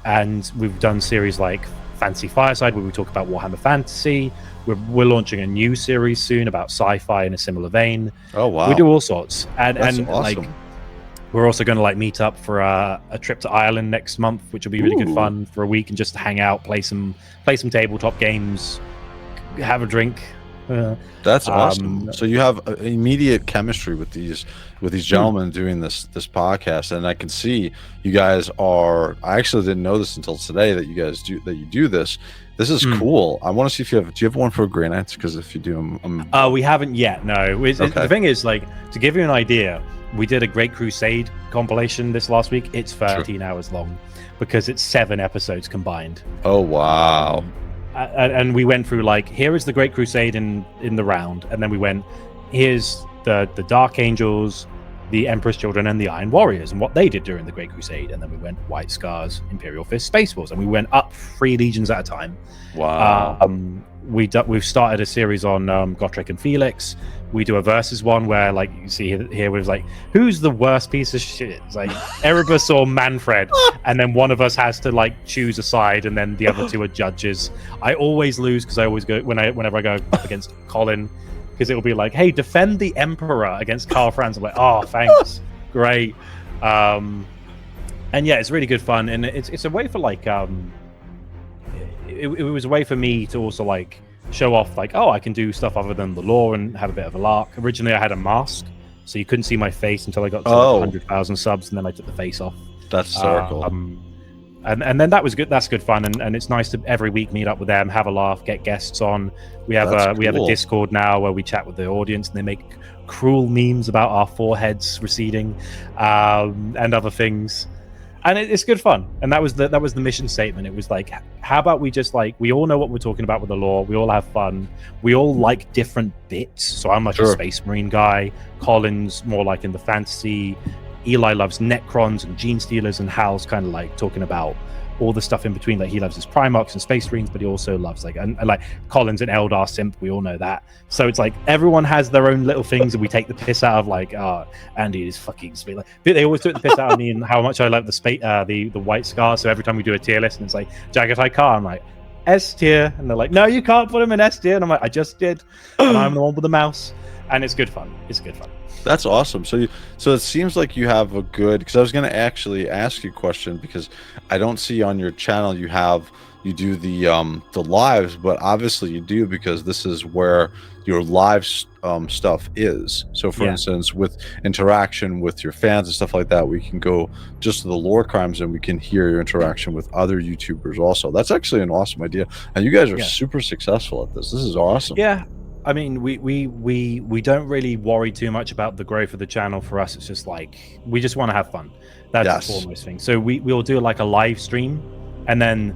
and we've done series like Fantasy Fireside where we talk about Warhammer Fantasy. We're launching a new series soon about sci-fi in a similar vein. Oh wow! We do all sorts, and awesome. Like we're also going to like meet up for a trip to Ireland next month, which will be really good fun for a week and just hang out, play some tabletop games, have a drink. That's awesome. So you have immediate chemistry with these gentlemen doing this podcast, and I can see you guys are. I actually didn't know this until today that you do this. This is cool. I want to see if do you have one for Grey Knights? Because if you do, we haven't yet. No. The thing is, like, to give you an idea, we did a Great Crusade compilation this last week. It's 13 hours long because it's 7 episodes combined. Oh wow. And we went through like, here is the Great Crusade in the round, and then we went, here's the Dark Angels, the Emperor's Children, and the Iron Warriors, and what they did during the Great Crusade. And then we went White Scars, Imperial Fist, Space Wars, and we went up 3 legions at a time. Wow. We've started a series on Gotrek and Felix. We do a versus one where, like, you see here, was like, who's the worst piece of shit? It's like Erebus or Manfred, and then one of us has to like choose a side, and then the other 2 are judges. I always lose because I always go whenever I go up against Colin, because it'll be like, hey, defend the Emperor against Karl Franz. I'm like, oh, thanks, great. And yeah, it's really good fun, and it's a way for like it was a way for me to also like show off like, oh, I can do stuff other than the lore and have a bit of a lark. Originally I had a mask, so you couldn't see my face until I got to like 100,000 subs, and then I took the face off. That's so cool. And then that was good. That's good fun, and it's nice to every week meet up with them, have a laugh, get guests on. We have a Discord now where we chat with the audience, and they make cruel memes about our foreheads receding, and other things. And it's good fun. And that was the mission statement. It was like, how about we just like, we all know what we're talking about with the lore. We all have fun. We all like different bits. So I'm like a Space Marine guy. Colin's more like in the fantasy. Eli loves Necrons and Gene Stealers, and Hal's kind of like talking about all the stuff in between. Like, he loves his Primarchs and Space Marines, but he also loves like, and like Colin's an Eldar simp. We all know that. So it's like everyone has their own little things, and we take the piss out of like, Andy is fucking sweet. Like, they always took the piss out of me and how much I love the White Scar. So every time we do a tier list, and it's like Jagatai Khan, I'm like S tier, and they're like, no, you can't put him in S tier, and I'm like, I just did, and I'm the one with the mouse, and it's good fun. It's good fun. That's awesome. So it seems like you have a good, because I was going to actually ask you a question, because I don't see on your channel you do the lives, but obviously you do, because this is where your live stuff is. So for instance, with interaction with your fans and stuff like that, we can go just to the lore crimes and we can hear your interaction with other YouTubers also. That's actually an awesome idea, and you guys are super successful at this. This is awesome. Yeah. I mean, we don't really worry too much about the growth of the channel. For us, it's just like, we just want to have fun. That's the foremost thing. So we'll do like a live stream, and then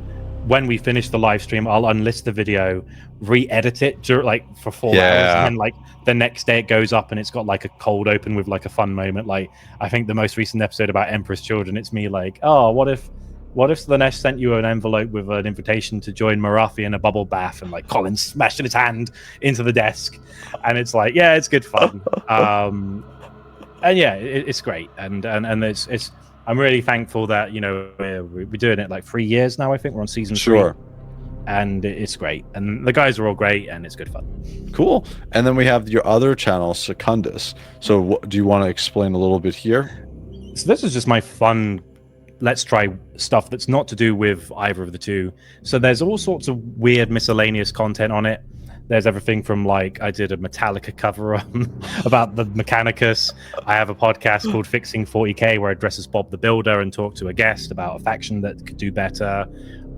when we finish the live stream, I'll unlist the video, re-edit it for 4 hours, and then like the next day it goes up and it's got like a cold open with like a fun moment. Like, I think the most recent episode about Emperor's Children, it's me like, oh, what if Slanesh sent you an envelope with an invitation to join Marathi in a bubble bath, and like Colin smashed his hand into the desk, and it's like, yeah, it's good fun. And yeah, it's great, and it's I'm really thankful that, you know, we're doing it like 3 years now. I think we're on season 3, and it's great, and the guys are all great, and it's good fun. Cool. And then we have your other channel, Secundus. So do you want to explain a little bit here? So this is just my fun, let's try stuff that's not to do with either of the two. So there's all sorts of weird miscellaneous content on it. There's everything from like I did a Metallica cover about the Mechanicus. I have a podcast called Fixing 40K where I dress as Bob the Builder and talk to a guest about a faction that could do better.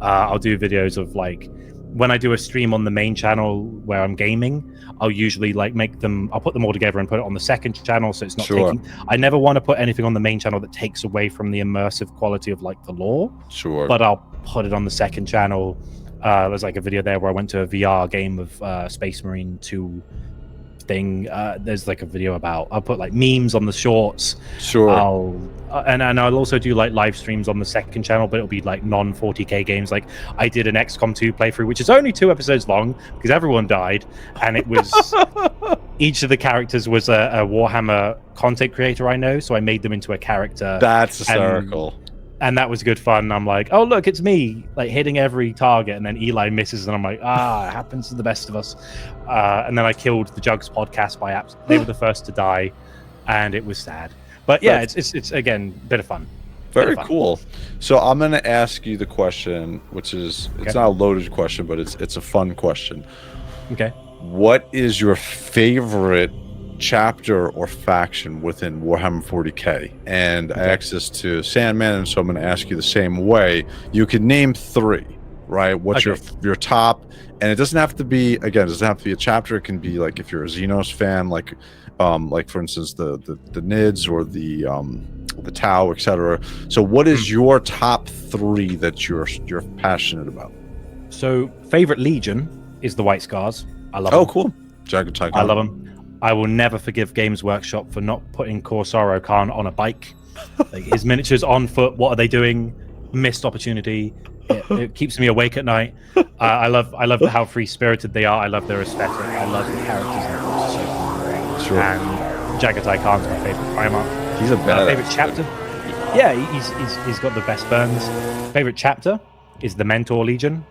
I'll do videos of like when I do a stream on the main channel where I'm gaming, I'll usually like I'll put them all together and put it on the second channel, so it's not taking. I never want to put anything on the main channel that takes away from the immersive quality of like the lore. But I'll put it on the second channel. There's like a video there where I went to a VR game of Space Marine 2 thing. There's like a video about, I'll put like memes on the shorts. And I'll also do like live streams on the second channel, but it'll be like non 40k games. Like I did an XCOM 2 playthrough, which is only 2 episodes long because everyone died, and it was each of the characters was a Warhammer content creator I know, so I made them into a character. That's hysterical. And that was good fun. I'm like, oh look, it's me, like hitting every target, and then Eli misses, and I'm like, it happens to the best of us. And then I killed the Jugs podcast by apps. They were the first to die, and it was sad. But yeah, it's again a bit of fun. Very cool. So I'm gonna ask you the question, which is it's not a loaded question, but it's a fun question. Okay. What is your favorite chapter or faction within Warhammer 40k? And I asked this to Sandman, and so I'm going to ask you the same way. You can name 3, right? What's your top? And it doesn't have to be, again, it doesn't have to be a chapter. It can be like if you're a Xenos fan, like for instance the Nids or the Tau, etc. So what is your top 3 that you're passionate about? So favorite Legion is the White Scars. I love them. Cool. I love them. I will never forgive Games Workshop for not putting Corsaro Khan on a bike. Like, his miniatures on foot, what are they doing? Missed opportunity. It keeps me awake at night. I love how free-spirited they are. I love their aesthetic. I love the characters in the books. And Jagatai Khan's my favorite Primarch. He's a badass. Favorite chapter? Yeah, he's got the best burns. Favorite chapter is the Mentor Legion.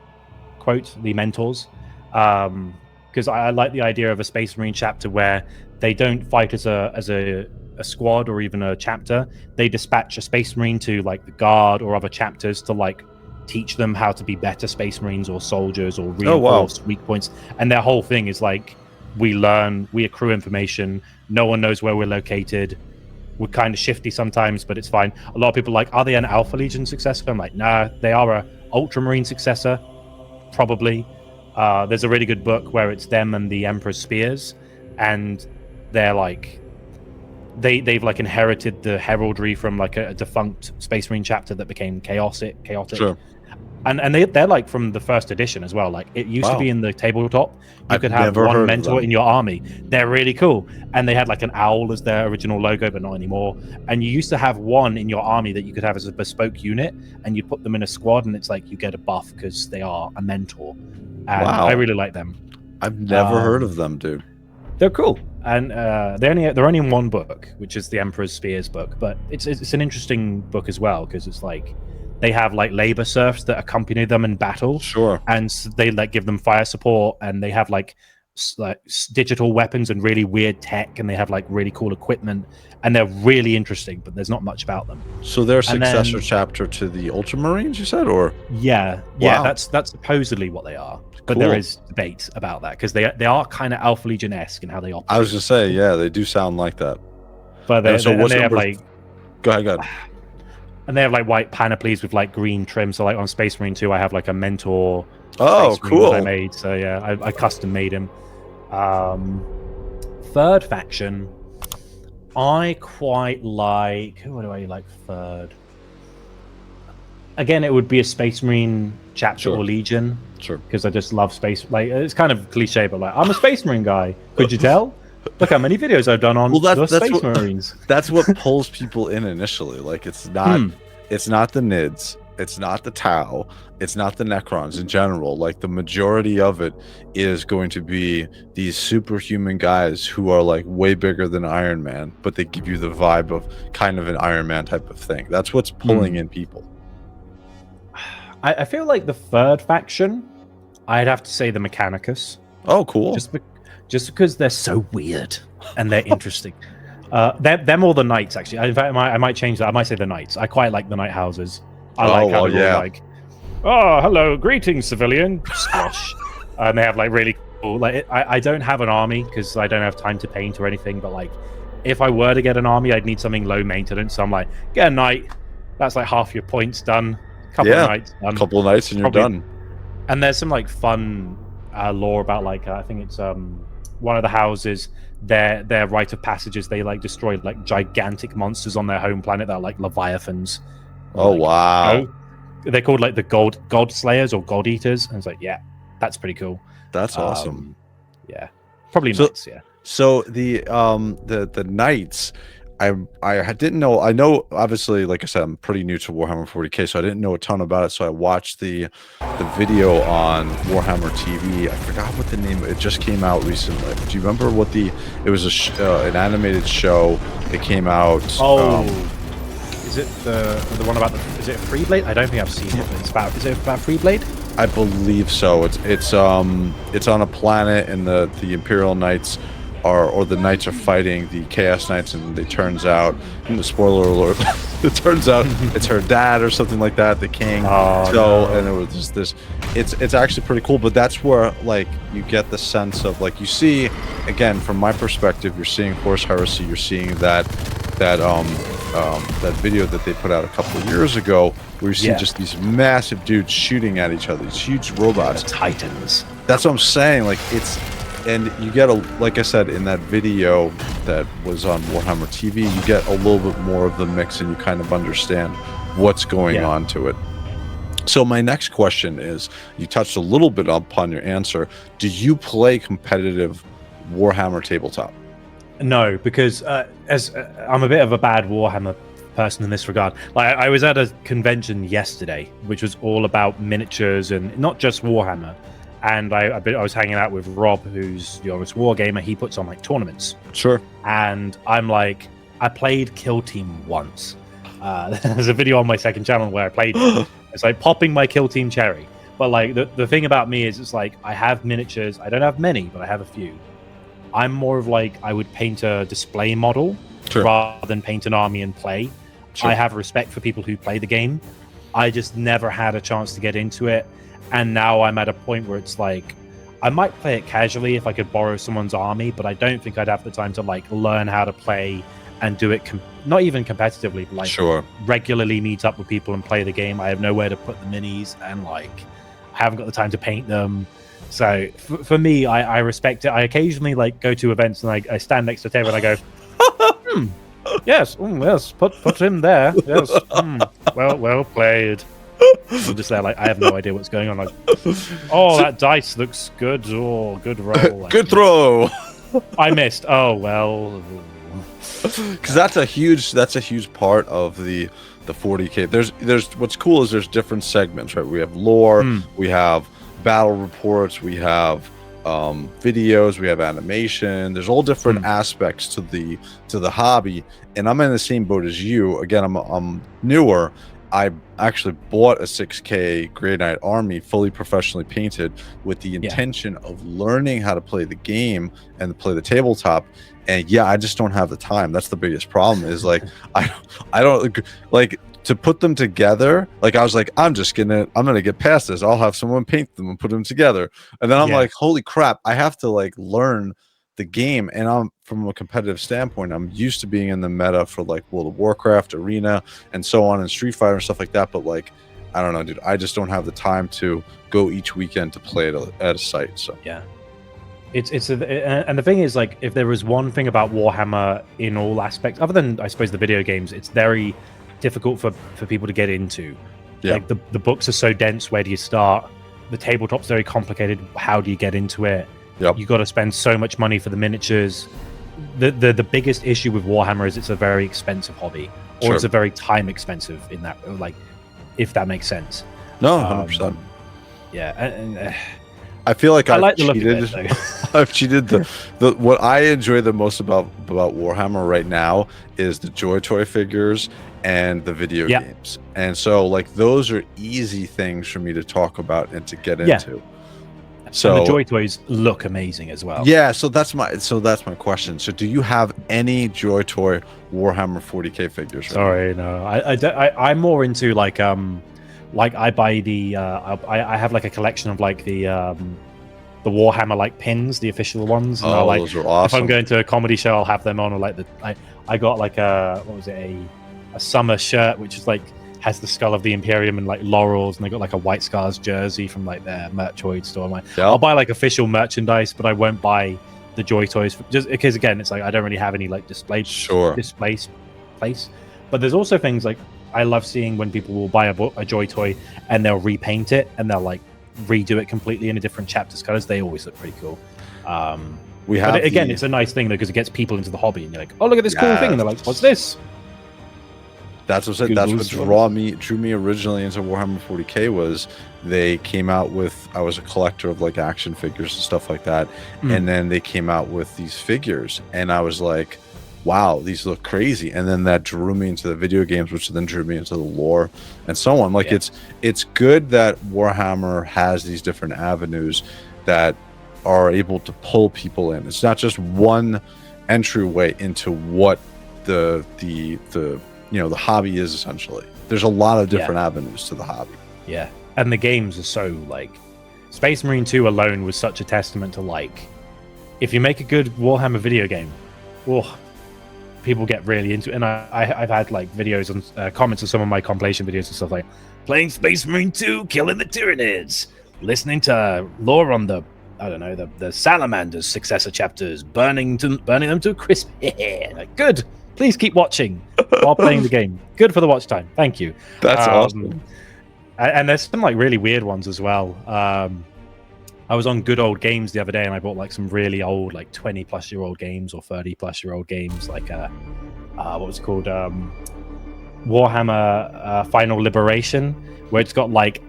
Quote, the Mentors. Because I like the idea of a Space Marine chapter where they don't fight as a squad or even a chapter. They dispatch a Space Marine to like the guard or other chapters to like teach them how to be better Space Marines or soldiers or reinforce weak points. And their whole thing is like, we learn, we accrue information. No one knows where we're located. We're kind of shifty sometimes, but it's fine. A lot of people are like, are they an Alpha Legion successor? I'm like, nah, they are a Ultramarine successor, probably. There's a really good book where it's them and the Emperor's Spears, and they're like they've like inherited the heraldry from like a defunct Space Marine chapter that became chaotic. Sure. And they're like from the first edition as well. Like it used to be in the tabletop. You could have one mentor in your army. They're really cool. And they had like an owl as their original logo, but not anymore. And you used to have one in your army that you could have as a bespoke unit, and you'd put them in a squad, and it's like you get a buff because they are a mentor. And I really like them. I've never heard of them, dude. They're cool. And they're only in one book, which is the Emperor's Spears book. But it's an interesting book as well, because it's like they have like labor serfs that accompany them in battle. Sure. And they like give them fire support, and they have like digital weapons and really weird tech, and they have like really cool equipment, and they're really interesting, but there's not much about them. So they're successor chapter to the Ultramarines, you said? Or yeah, that's supposedly what they are. But there is debate about that, because they are kind of Alpha Legion-esque in how they operate. I was just saying, yeah, they do sound like that. But they have like go ahead. And they have like white panoplies with like green trim. So like on Space Marine 2, I have like a Mentor. Oh, cool! That I made. So yeah, I custom made him. Third faction, I quite like. What do I like third? Again, it would be a Space Marine chapter or Legion. Sure. Because I just love space. Like it's kind of cliche, but like I'm a Space Marine guy. Could you tell? Look how many videos I've done on the Space Marines. That's what pulls people in initially. Like it's not the Nids, it's not the Tau, it's not the Necrons in general. Like the majority of it is going to be these superhuman guys who are like way bigger than Iron Man, but they give you the vibe of kind of an Iron Man type of thing. That's what's pulling in people. I feel like the third faction, I'd have to say the Mechanicus. Oh, cool. Just because they're so weird and they're interesting. Them or the Knights, actually. In fact, I might change that. I might say the Knights. I quite like the Night Houses. I like how they're like, oh, hello, greetings, civilian. Squash. And they have like really Like, I don't have an army because I don't have time to paint or anything. But like, if I were to get an army, I'd need something low maintenance. So I'm like, get a knight. That's like half your points done. Couple of nights done. Couple of nights and you're done. And there's some like fun lore about like I think it's one of the houses. Their rite of passages, they like destroy like gigantic monsters on their home planet that are like leviathans. Oh wow! They're called like the god slayers or god eaters, and it's like, yeah, that's pretty cool. That's awesome. Yeah, probably knights. Yeah. So the knights, I didn't know. I know obviously, like I said, I'm pretty new to Warhammer 40K, so I didn't know a ton about it. So I watched the video on Warhammer TV. I forgot what the name. It just came out recently. Do you remember what it was? An animated show. It came out. Is it the one about is it Freeblade? I don't think I've seen it. Is it about Freeblade? I believe so. It's on a planet, and the Imperial Knights or the Knights are fighting the Chaos Knights, and it turns out, spoiler alert, it turns out it's her dad or something like that, the king. And it was just this. It's actually pretty cool, but that's where like you get the sense of like you see again from my perspective, you're seeing Horus Heresy, you're seeing that video that they put out a couple of years ago, where you see just these massive dudes shooting at each other, these huge robots, titans. That's what I'm saying. Like and you get like I said in that video that was on Warhammer TV, you get a little bit more of the mix, and you kind of understand what's going on to it. So my next question is, you touched a little bit upon your answer. Do you play competitive Warhammer tabletop? No, because as I'm a bit of a bad Warhammer person in this regard. Like I was at a convention yesterday, which was all about miniatures and not just Warhammer. And I was hanging out with Rob, who's the honest wargamer. He puts on like tournaments. Sure. And I'm like, I played Kill Team once. There's a video on my second channel where I played. It's like popping my Kill Team cherry. But like the thing about me is, it's like I have miniatures. I don't have many, but I have a few. I'm more of like, I would paint a display model rather than paint an army and play. I have respect for people who play the game. I just never had a chance to get into it. And now I'm at a point where it's like, I might play it casually if I could borrow someone's army, but I don't think I'd have the time to like learn how to play and do it, not even competitively, but like regularly meet up with people and play the game. I have nowhere to put the minis, and like I haven't got the time to paint them. So for me, I respect it. I occasionally like go to events and I stand next to the table and I go, yes, yes, put him there. Yes, well played. I'm just there like, I have no idea what's going on. Like, oh, that dice looks good. Oh, good roll. Like, good throw. I missed. Oh well. Because that's a huge part of the 40K. There's what's cool is there's different segments, right? We have lore, we have battle reports, we have videos, we have animation. There's all different aspects to the hobby, and I'm in the same boat as you. Again, I'm newer. I actually bought a 6K Grey Knight army fully professionally painted with the intention of learning how to play the game and play the tabletop. And I just don't have the time. That's the biggest problem is like, I don't like to put them together. Like I was like, I'm gonna get past this. I'll have someone paint them and put them together. And then I'm like, holy crap, I have to like learn the game. And I'm from a competitive standpoint, I'm used to being in the meta for like World of Warcraft, Arena, and so on, and Street Fighter and stuff like that. But like, I don't know, dude, I just don't have the time to go each weekend to play at a site. So and the thing is, like, if there was one thing about Warhammer in all aspects, other than I suppose the video games, it's very difficult for people to get into. Like the books are so dense. Where do you start? The tabletop's very complicated. How do you get into it? You got to spend so much money for the miniatures. The biggest issue with Warhammer is it's a very expensive hobby, or it's a very time expensive in that, like, if that makes sense. No, 100%. And I feel like I I've cheated. I've cheated. The what I enjoy the most about Warhammer right now is the Joy Toy figures and the video games. And so like those are easy things for me to talk about and to get into. So and the Joy Toys look amazing as well. Yeah, so that's my question. So do you have any Joy Toy Warhammer 40K figures? Sorry, no. I'm more into like I buy the I have like a collection of like the the Warhammer like pins, the official ones. And Oh, those are awesome. If I'm going to a comedy show, I'll have them on. Or like I got like a summer shirt, which is like has the skull of the Imperium and like laurels, and they got like a White Scars jersey from like their Merchoid store. I'm like, I'll buy like official merchandise, but I won't buy the Joy Toys just because again, it's like I don't really have any like display place. But there's also things like I love seeing when people will buy a Joy Toy and they'll repaint it and they'll like redo it completely in a different chapter's colors. They always look pretty cool. It's a nice thing though because it gets people into the hobby and you're like, oh look at this cool thing, and they're like, what's this? That's what that's what drew me originally into Warhammer 40k was they came out with, I was a collector of like action figures and stuff like that, and then they came out with these figures and I was like, wow, these look crazy. And then that drew me into the video games, which then drew me into the lore and so on. Like it's good that Warhammer has these different avenues that are able to pull people in. It's not just one entryway into what the hobby is essentially. There's a lot of different avenues to the hobby. Yeah. And the games are so like Space Marine 2 alone was such a testament to like if you make a good Warhammer video game, people get really into it. And I've had like videos and comments on some of my compilation videos and stuff like playing Space Marine 2, killing the Tyranids, listening to lore on the the Salamander's successor chapters, burning them to a crisp. Like, good. Please keep watching while playing the game. Good for the watch time. Thank you. That's awesome. And there's some like really weird ones as well. I was on Good Old Games the other day and I bought like some really old, like 20-plus-year-old games or 30-plus-year-old games, like what was it called? Warhammer Final Liberation, where it's got like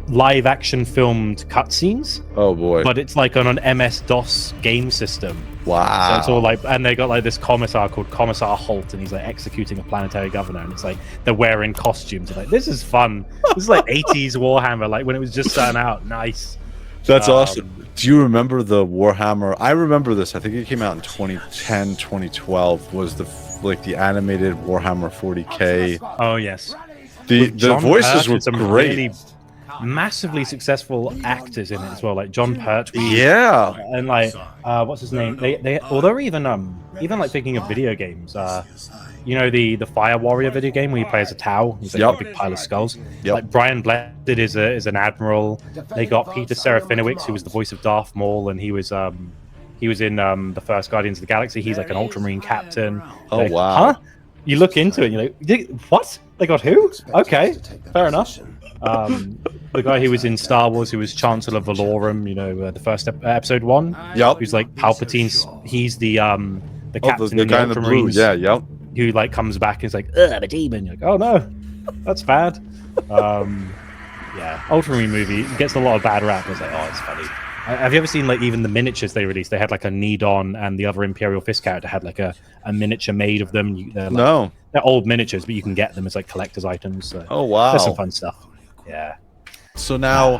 live action filmed cutscenes. Oh boy. But it's like on an MS-DOS game system. Wow. So it's all like, and they got like this commissar called Commissar Holt, and he's like executing a planetary governor, and it's like they're wearing costumes. Like, this is fun. This is like 80s Warhammer, like when it was just starting out. Nice. That's awesome. Do you remember the Warhammer? I remember this. I think it came out in 2010, 2012. Was the animated Warhammer 40k? Oh yes. The voices were great. Really massively successful actors in it as well, like John Pertwee. Yeah. And like what's his name? They although even like thinking of video games, the Fire Warrior video game where you play as a Tau, he's like a big pile of skulls. Like Brian Blessed is an admiral. They got Peter Serafinowicz, who was the voice of Darth Maul, and he was in the first Guardians of the Galaxy. He's like an Ultramarine captain. Oh like, wow. Huh? You look into it and you're like, what? They got who? Okay, fair enough. The guy who was in Star Wars, who was Chancellor Valorum, the first episode 1. Yep. Who's like Palpatine's. He's the captain. The guy in the blue. Yeah. Yep. Who like comes back and is like, I'm a demon. You're like, oh no, that's bad. Ultramarine movie gets a lot of bad rap. I was like, oh, it's funny. Have you ever seen like even the miniatures they released? They had like a Nidon, and the other Imperial Fist character had like a miniature made of them. They're old miniatures, but you can get them as like collector's items. So oh wow, there's some fun stuff. Yeah. So now,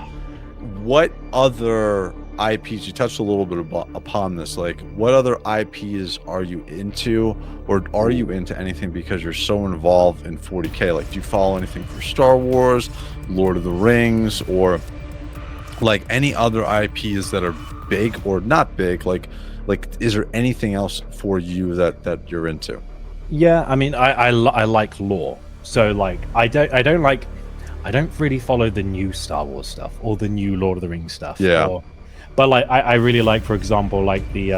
what other IPs? You touched a little bit upon this. Like, what other IPs are you into, or are you into anything because you're so involved in 40k? Like, do you follow anything for Star Wars, Lord of the Rings, or like any other IPs that are big or not big? Like, is there anything else for you that you're into? Yeah, I mean, I like lore. So like, I don't really follow the new Star Wars stuff or the new Lord of the Rings stuff. Yeah. But like, I really like, for example, like the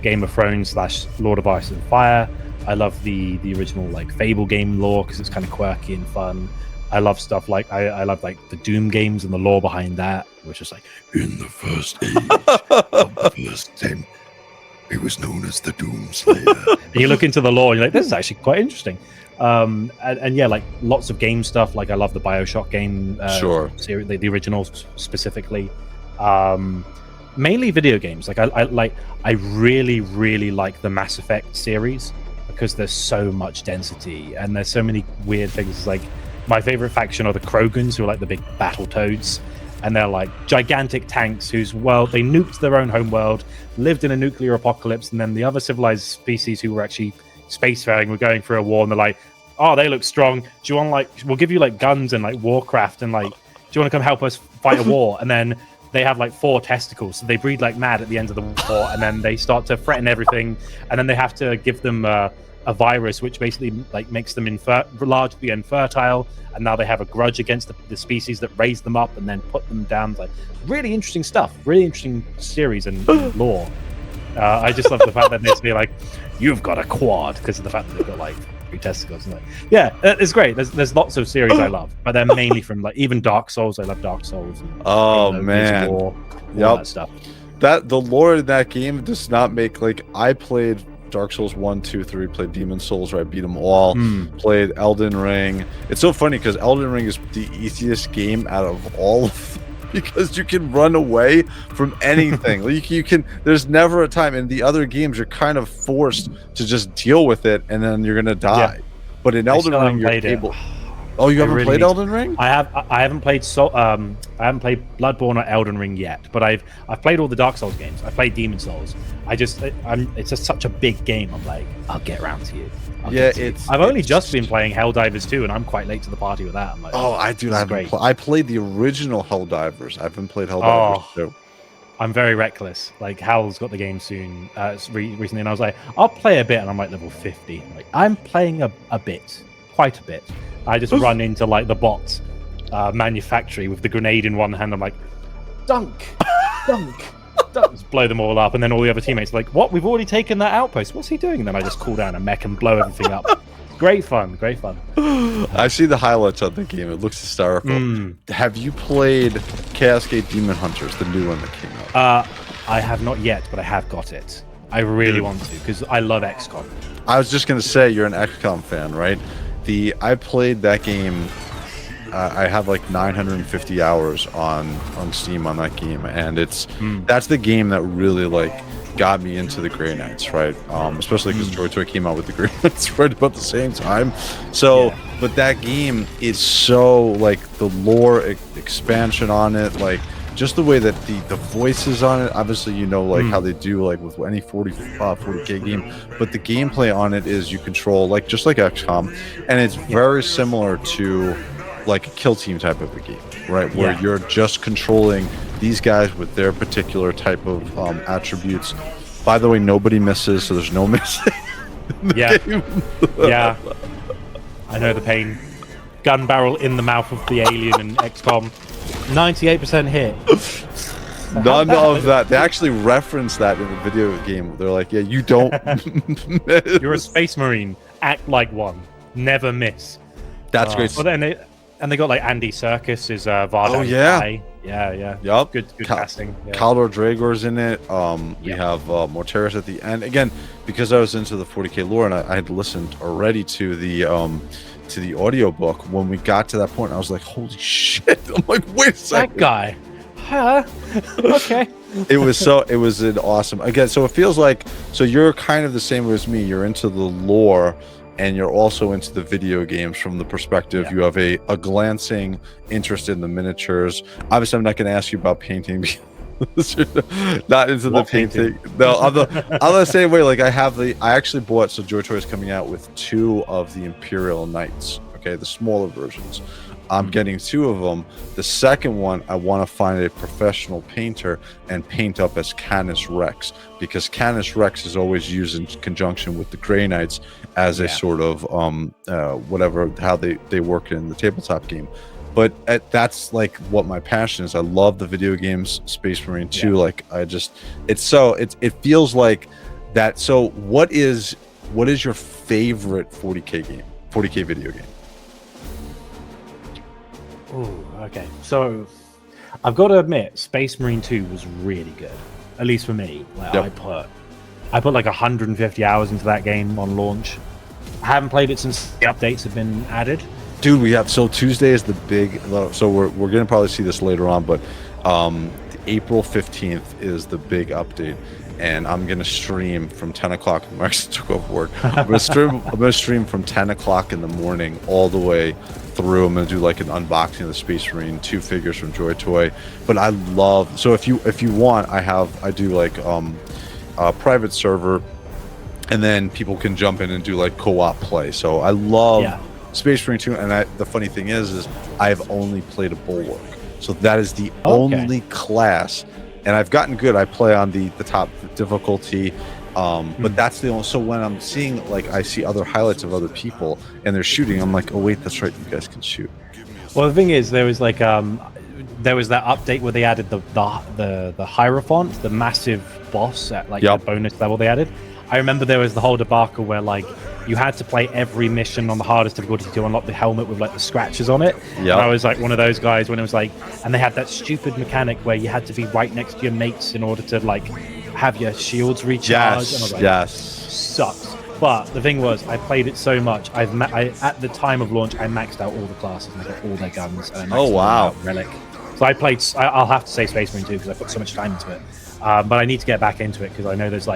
Game of Thrones / Lord of Ice and Fire. I love the original like Fable game lore because it's kind of quirky and fun. I love stuff like I love like the Doom games and the lore behind that, which is like in the first age of the first 10, it was known as the Doom Slayer. And you look into the lore, and you're like, this is actually quite interesting. And yeah, like lots of game stuff. Like I love the BioShock game, series, the originals specifically. Mainly video games. Like I really, really like the Mass Effect series because there's so much density and there's so many weird things. Like my favorite faction are the Krogans, who are like the big battle toads, and they're like gigantic tanks whose world they nuked their own home world, lived in a nuclear apocalypse, and then the other civilized species who were actually spacefaring were going through a war, and they're like, oh, they look strong. Do you want we'll give you like guns and like Warcraft, and like, do you want to come help us fight a war? And then they have like 4 testicles, so they breed like mad at the end of the war, and then they start to threaten everything, and then they have to give them a virus which basically like makes them largely infertile, and now they have a grudge against the species that raised them up and then put them down. Like really interesting stuff, really interesting series and lore. I just love the fact that they say like, you've got a quad, because of the fact that they've got like 3 testicles. And like, yeah, it's great. There's lots of series I love, but they're mainly from like even Dark Souls. I love Dark Souls. And, man, all that stuff. That the lore in that game does not make like I played Dark Souls 1, 2, 3, played Demon Souls where I beat them all, played Elden Ring. It's so funny because Elden Ring is the easiest game out of all of them because you can run away from anything. Like you can, there's never a time. In the other games, you're kind of forced to just deal with it and then you're gonna die. Yeah. But in Elden Ring, you're able. Oh, you haven't played Elden Ring? I haven't played I haven't played Bloodborne or Elden Ring yet, but I've played all the Dark Souls games. I played Demon Souls. It's just such a big game. I'm like, I'll get around to you. I've only just been playing Helldivers 2, and I'm quite late to the party with that. I'm like, I played the original Helldivers. I haven't played Helldivers 2. I'm very reckless. Like Hal's got the game soon, recently, and I was like, I'll play a bit, and I'm like level 50. Like I'm playing a bit, quite a bit. I just run into like the bot manufactory with the grenade in one hand. I'm like, dunk, dunk, dunk. Just blow them all up, and then all the other teammates are like, what? We've already taken that outpost. What's he doing? And then I just call down a mech and blow everything up. Great fun, great fun. I see the highlights of the game. It looks hysterical. Have you played Cascade Demon Hunters, the new one that came out? I have not yet, but I have got it. I really want to because I love XCOM. I was just gonna say you're an XCOM fan, right? I played that game. I have like 950 hours on Steam on that game, and that's the game that really like got me into the Grey Knights, right? Especially because Joy Toy came out with the Grey Knights right about the same time. So, but that game is so like the lore expansion on it, like just the way that the voices on it, obviously, you know, like how they do like with any 40K game, but the gameplay on it is you control like just like XCOM, and it's very similar to like a kill team type of a game, right? Where you're just controlling these guys with their particular type of attributes. By the way, nobody misses, so there's no missing. Yeah, I know the pain. Gun barrel in the mouth of the alien in XCOM. 98% hit. None of that. They actually reference that in the video game. They're like, yeah, you don't miss. You're a space marine. Act like one. Never miss. That's great. Well, then they got like Andy Serkis is Vardan. Oh yeah. Guy. Yeah. Yep. Good casting. Yeah. Caldor Dragor's in it. We have Morteris at the end. Again, because I was into the 40K lore and I had listened already to the audiobook, when we got to that point, I was like, holy shit. I'm like, wait a second. That guy. Huh? Okay. It was an awesome, again, so it feels like, so you're kind of the same as me. You're into the lore and you're also into the video games from the perspective. You have a glancing interest in the miniatures. Obviously, I'm not going to ask you about painting because you're not into the painting. No, I'm the same way. Like I actually bought, so Joy Toy is coming out with 2 of the Imperial Knights, okay, the smaller versions. I'm getting 2 of them. The second one, I want to find a professional painter and paint up as Canis Rex, because Canis Rex is always used in conjunction with the Grey Knights as a sort of whatever, how they work in the tabletop game. But that's like what my passion is. I love the video games, Space Marine 2. Like it feels like that. So what is your favorite 40K video game? Oh, okay. So I've got to admit, Space Marine 2 was really good, at least for me. Like I put like 150 hours into that game on launch. I haven't played it since the updates have been added. Dude, so Tuesday is the big, so we're gonna probably see this later on, but April 15th is the big update, and I'm gonna stream from 10 o'clock. I actually took off work. I'm gonna stream from 10 o'clock in the morning all the way through. I'm gonna do like an unboxing of the Space Marine 2 figures from Joy Toy. But I love, so if you want, I do like a private server, and then people can jump in and do like co-op play. So I love Space Marine 2, and the funny thing is I've only played a Bulwark. So that is the Okay. only class, and I've gotten good. I play on the top difficulty, but that's the only. So when I'm seeing, like, I see other highlights of other people and they're shooting, I'm like, oh wait, that's right, you guys can shoot. Well, the thing is, there was like there was that update where they added the Hierophant, the massive boss at like the bonus level they added. I remember there was the whole debacle where like you had to play every mission on the hardest difficulty to unlock the helmet with like the scratches on it. Yeah. I was like one of those guys when it was like, and they had that stupid mechanic where you had to be right next to your mates in order to like have your shields recharge. Yes, like, yes. Sucks. But the thing was, I played it so much. At the time of launch, I maxed out all the classes and I got all their guns. And I maxed out Relic. So I played. I'll have to say Space Marine 2 because I put so much time into it. But I need to get back into it because I know there's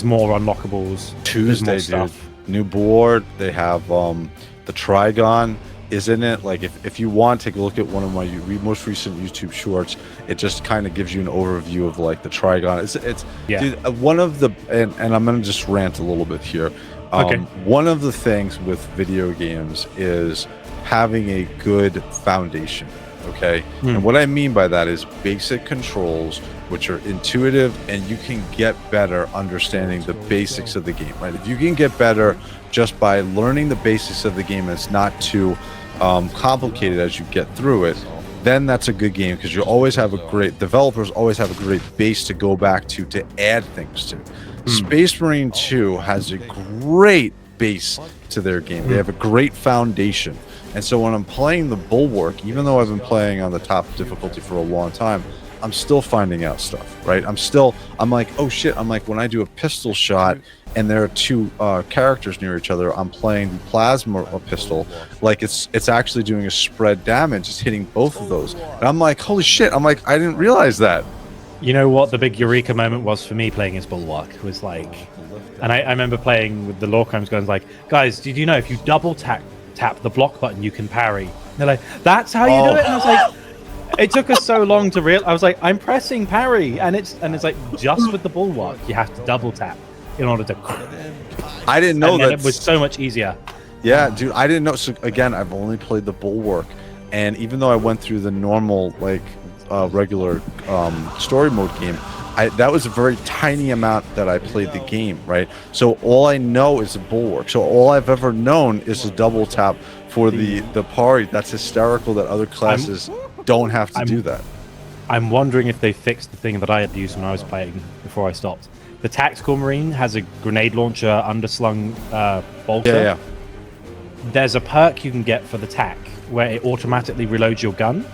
more unlockables. Tuesday, dude. New board. They have the Trigon is in it. Like if you want, take a look at one of my most recent YouTube shorts. It just kind of gives you an overview of like the Trigon. It's dude, one of the and I'm gonna just rant a little bit here. Okay. One of the things with video games is having a good foundation. Okay, and what I mean by that is basic controls, which are intuitive, and you can get better understanding the basics of the game. Right? If you can get better just by learning the basics of the game, and it's not too complicated as you get through it, then that's a good game because you always have developers always have a great base to go back to add things to. Space Marine 2 has a great base to their game. They have a great foundation. And so when I'm playing the Bulwark, even though I've been playing on the top difficulty for a long time, I'm still finding out stuff, right? I'm like, oh shit, I'm like, when I do a pistol shot and there are two characters near each other, I'm playing the plasma pistol, like it's actually doing a spread damage, it's hitting both of those. And I'm like, holy shit, I'm like, I didn't realize that. You know what the big eureka moment was for me playing as Bulwark was like, and I remember playing with the Lorcom's guns, like, guys, did you know if you double tap the block button, you can parry? And they're like, that's how you do it? And I was like, it took us so long to realize. I was like, I'm pressing parry, and it's like just with the Bulwark, you have to double tap in order to. I didn't know that. It was so much easier. Yeah, dude, I didn't know. So again, I've only played the Bulwark, and even though I went through the normal like regular story mode game, that was a very tiny amount that I played the game, right? So all I know is the Bulwark. So all I've ever known is a double tap for the parry. That's hysterical that other classes don't have to do that. I'm wondering if they fixed the thing that I had used when I was playing before I stopped. The Tactical Marine has a grenade launcher underslung bolter. Yeah. There's a perk you can get for the TAC where it automatically reloads your gun.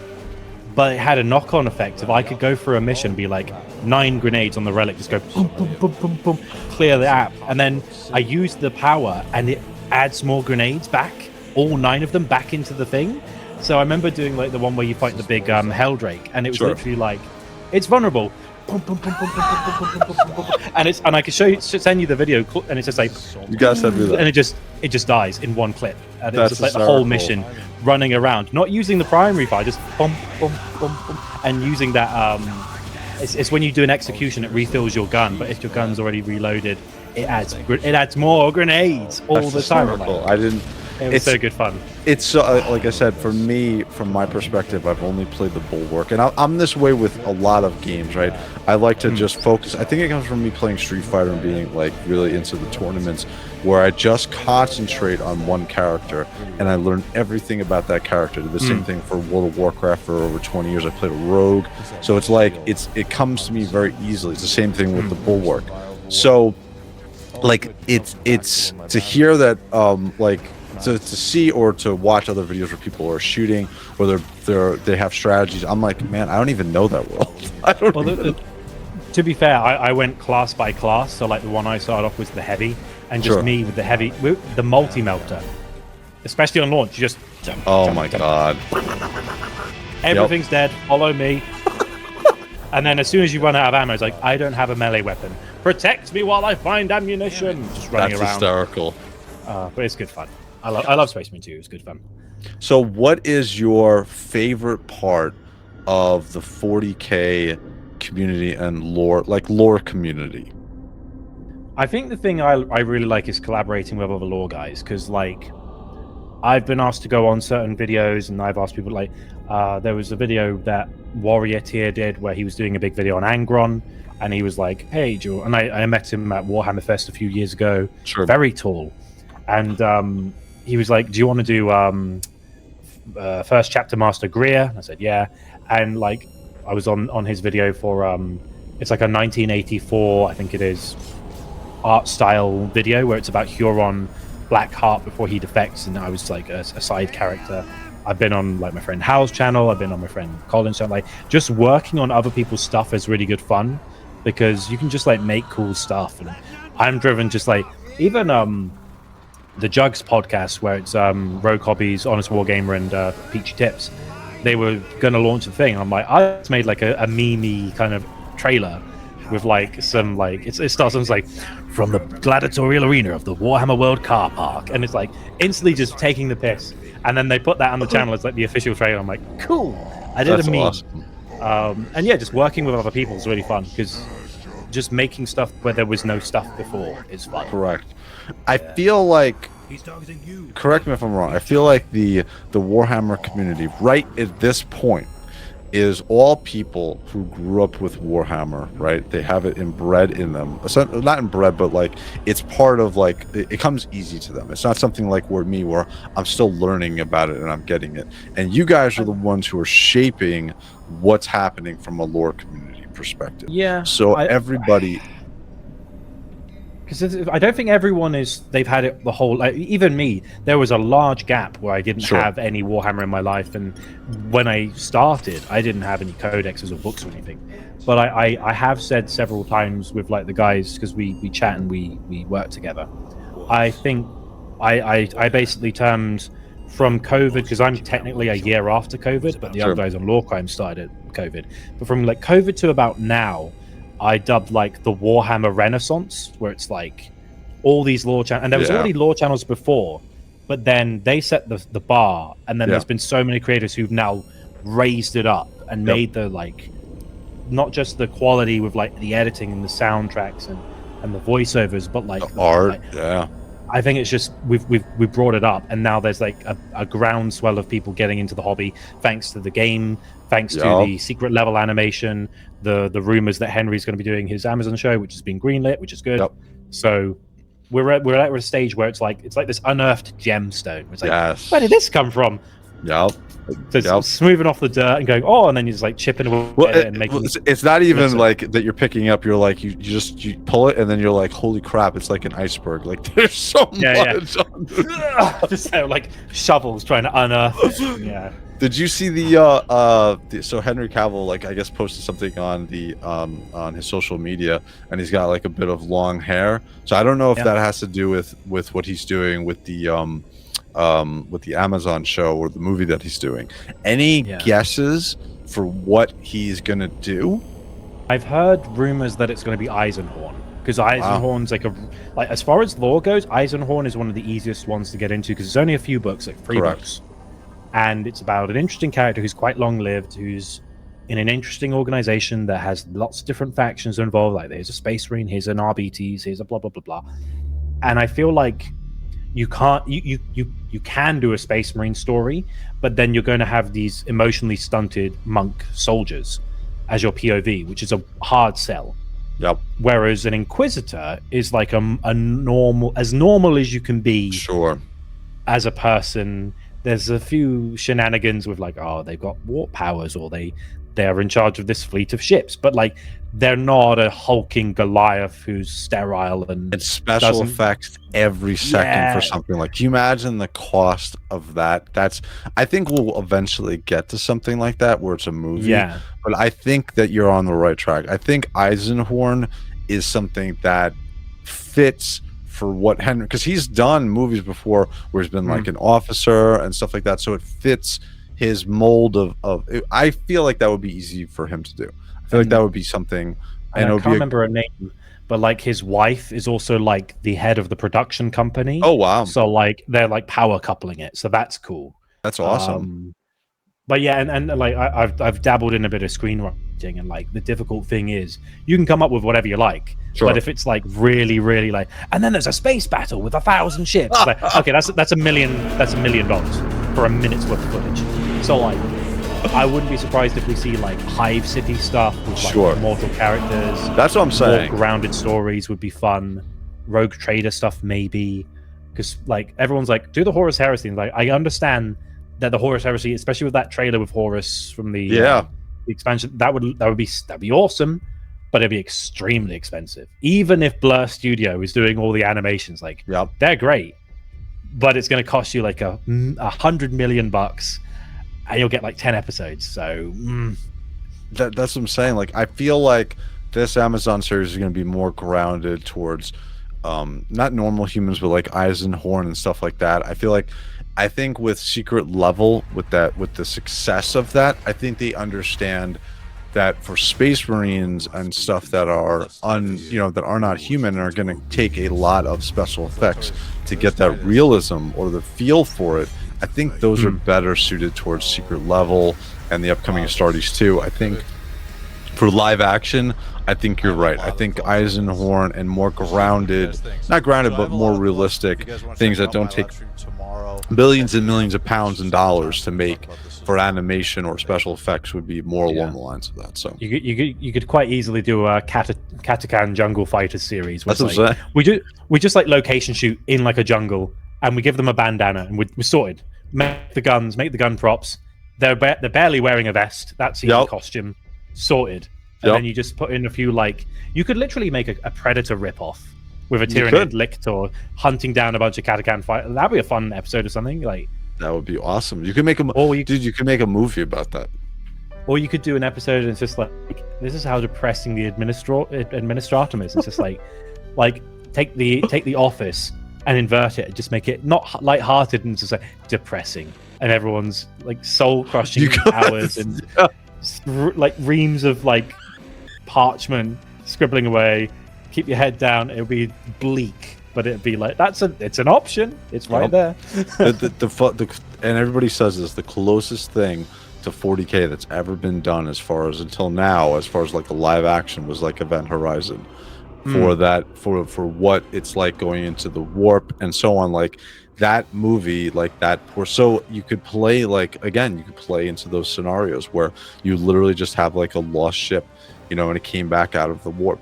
But it had a knock-on effect. If I could go through a mission, be like 9 grenades on the relic, just go boom, boom, boom, boom, boom, clear the app, and then I use the power, and it adds more grenades back, all 9 of them back into the thing. So I remember doing like the one where you fight the big Helldrake, and it was literally like, it's vulnerable, boom, boom, boom, boom, boom, boom, boom, boom, boom, boom, and I can send you the video, and it's just like, you guys send me that, and it just dies in one clip, and it's just like the whole mission running around, not using the primary fire, just boom, boom, boom, boom, and using that. It's when you do an execution, it refills your gun, but if your gun's already reloaded, it adds more grenades all the time. I didn't. It was so good fun. It's like I said, for me, from my perspective, I've only played the Bulwark, and I'm this way with a lot of games, right? I like to just focus. I think it comes from me playing Street Fighter and being like really into the tournaments, where I just concentrate on one character and I learn everything about that character. The same thing for World of Warcraft for over 20 years. I played a rogue, so it's like it comes to me very easily. It's the same thing with the Bulwark. So, like it's to hear that like. To see or to watch other videos where people are shooting, or they have strategies. I'm like, man, I don't even know that world. I don't. To be fair, I went class by class. So like the one I started off was the heavy, and just me with the heavy, with the multi melter. Especially on launch, you just jump. Oh my god! Everything's dead. Follow me. And then as soon as you run out of ammo, it's like, I don't have a melee weapon. Protect me while I find ammunition. Just running around. That's hysterical. But it's good fun. I love Space Marine 2. It's good fun. So what is your favorite part of the 40K community and lore community? I think the thing I really like is collaborating with other lore guys, because like I've been asked to go on certain videos, and I've asked people like, there was a video that Warrior Tier did where he was doing a big video on Angron, and he was like, "Hey, Joe," and I met him at Warhammer Fest a few years ago. Sure. Very tall, and he was like, "Do you want to do first chapter Master Greer?" And I said, "Yeah," and like I was on his video for it's like a 1984, I think it is, art style video where it's about Huron Blackheart before he defects, and I was like a side character. I've been on like my friend Hal's channel, I've been on my friend Colin's channel. Like just working on other people's stuff is really good fun because you can just like make cool stuff. And I'm driven just like even the Jugs podcast where it's Rogue Hobbies, Honest Wargamer, and Peachy Tips. They were gonna launch a thing. I'm like, I just made like a meme kind of trailer with like some like it starts on like from the gladiatorial arena of the Warhammer World car park, and it's like instantly just taking the piss, and then they put that on the channel as like the official trailer. I'm like, cool, I did a meme. Awesome. And yeah, just working with other people is really fun because just making stuff where there was no stuff before is fun. Correct. I feel like, correct me if I'm wrong, I feel like the Warhammer community right at this point is all people who grew up with Warhammer, right? They have it inbred in them. Not inbred, but like it's part of like it comes easy to them. It's not something like where I'm still learning about it and I'm getting it. And you guys are the ones who are shaping what's happening from a lore community perspective. Yeah. So everybody. Because I don't think everyone they've had it the whole, like, even me, there was a large gap where I didn't have any Warhammer in my life, and when I started, I didn't have any codexes or books or anything. But I have said several times with like the guys, because we chat and we work together, I think I basically turned from COVID, because I'm technically a year after COVID, but the other guys on Law Crime started COVID. But from like COVID to about now, I dubbed like the Warhammer Renaissance, where it's like all these lore channels, and there was already lore channels before, but then they set the bar, and then there's been so many creators who've now raised it up and made the like not just the quality with like the editing and the soundtracks and the voiceovers, but like the art. Like, I think it's just we've brought it up, and now there's like a groundswell of people getting into the hobby thanks to the game, thanks to the secret level animation, the rumors that Henry's going to be doing his Amazon show, which has been greenlit, which is good. So we're at a stage where it's like this unearthed gemstone. It's like, where did this come from? So smoothing off the dirt and going, and then you're just like chipping away and making. It's not even like that you're picking up. You're like you pull it and then you're like, holy crap! It's like an iceberg. Like there's so much. Just like shovels trying to unearth. Did you see so Henry Cavill, like I guess posted something on on his social media, and he's got like a bit of long hair. So I don't know if that has to do with what he's doing with the Amazon show or the movie that he's doing. Any guesses for what he's gonna do? I've heard rumors that it's going to be Eisenhorn, because Eisenhorn's like as far as lore goes, Eisenhorn is one of the easiest ones to get into because it's only a few books, like 3 books, and it's about an interesting character who's quite long-lived, who's in an interesting organization that has lots of different factions involved. Like there's a Space Marine, here's an RBTs, here's a blah blah blah blah, and I feel like you can do a Space Marine story, but then you're going to have these emotionally stunted monk soldiers as your POV, which is a hard sell. Whereas an Inquisitor is like a normal as you can be. As a person, there's a few shenanigans with like, they've got warp powers, or they're in charge of this fleet of ships, but like they're not a hulking Goliath who's sterile and it's special effects every second for something. Like, can you imagine the cost of that? I think we'll eventually get to something like that where it's a movie. But I think that you're on the right track. I think Eisenhorn is something that fits for what Henry, because he's done movies before where he's been like an officer and stuff like that, so it fits his mold of I feel like that would be easy for him to do. I feel like that would be something. I can't remember her name, but like his wife is also like the head of the production company. Oh wow! So like they're like power coupling it, so that's cool. That's awesome. But yeah, and like I've dabbled in a bit of screenwriting, and like the difficult thing is you can come up with whatever you like, Sure. But if it's like really, really like, and then there's a space battle with 1,000 ships, like, okay, that's $1 million for a minute's worth of footage. So like, I wouldn't be surprised if we see like Hive City stuff with like immortal characters. That's what I'm saying. More grounded stories would be fun. Rogue Trader stuff maybe, because like everyone's like, do the Horus Heresy. And like, I understand that the Horus Heresy, especially with that trailer with Horus from the expansion, that would be awesome, but it'd be extremely expensive. Even if Blur Studio is doing all the animations, like they're great, but it's going to cost you like $100 million. And you'll get like 10 episodes. So that's what I'm saying. Like, I feel like this Amazon series is going to be more grounded towards not normal humans, but like Eisenhorn and stuff like that. I think with Secret Level, with the success of that, I think they understand that for Space Marines and stuff that are that are not human and are going to take a lot of special effects to get that realism or the feel for it. I think those are better suited towards Secret Level and the upcoming Astartes 2. I think for live action, I think you're right. I think Eisenhorn and more grounded, not grounded, but more realistic things that don't take billions and millions of pounds and dollars to make for animation or special effects would be more along the lines of that. So you could quite easily do a Katakan Jungle Fighters series. That's what I'm saying. We just like location shoot in like a jungle, and we give them a bandana, and we're sorted. Make the guns, make the gun props. They're barely wearing a vest. That's the costume. Sorted. And then you just put in a few, like, you could literally make a Predator ripoff with a Tyranid Lictor hunting down a bunch of Katakan fighters. That'd be a fun episode or something. Like, that would be awesome. You could make you could make a movie about that. Or you could do an episode and it's just like, this is how depressing the administratum is. It's just like take the Office and invert it and just make it not lighthearted and just like depressing, and everyone's like soul crushing hours and like reams of like parchment scribbling away. Keep your head down. It'll be bleak, but it'd be like it's an option. It's right there. And everybody says this, the closest thing to 40K that's ever been done until now, as far as like the live action, was like Event Horizon. For that, for what it's like going into the warp and so on, like that movie, like that. So you could play into those scenarios where you literally just have like a lost ship, and it came back out of the warp.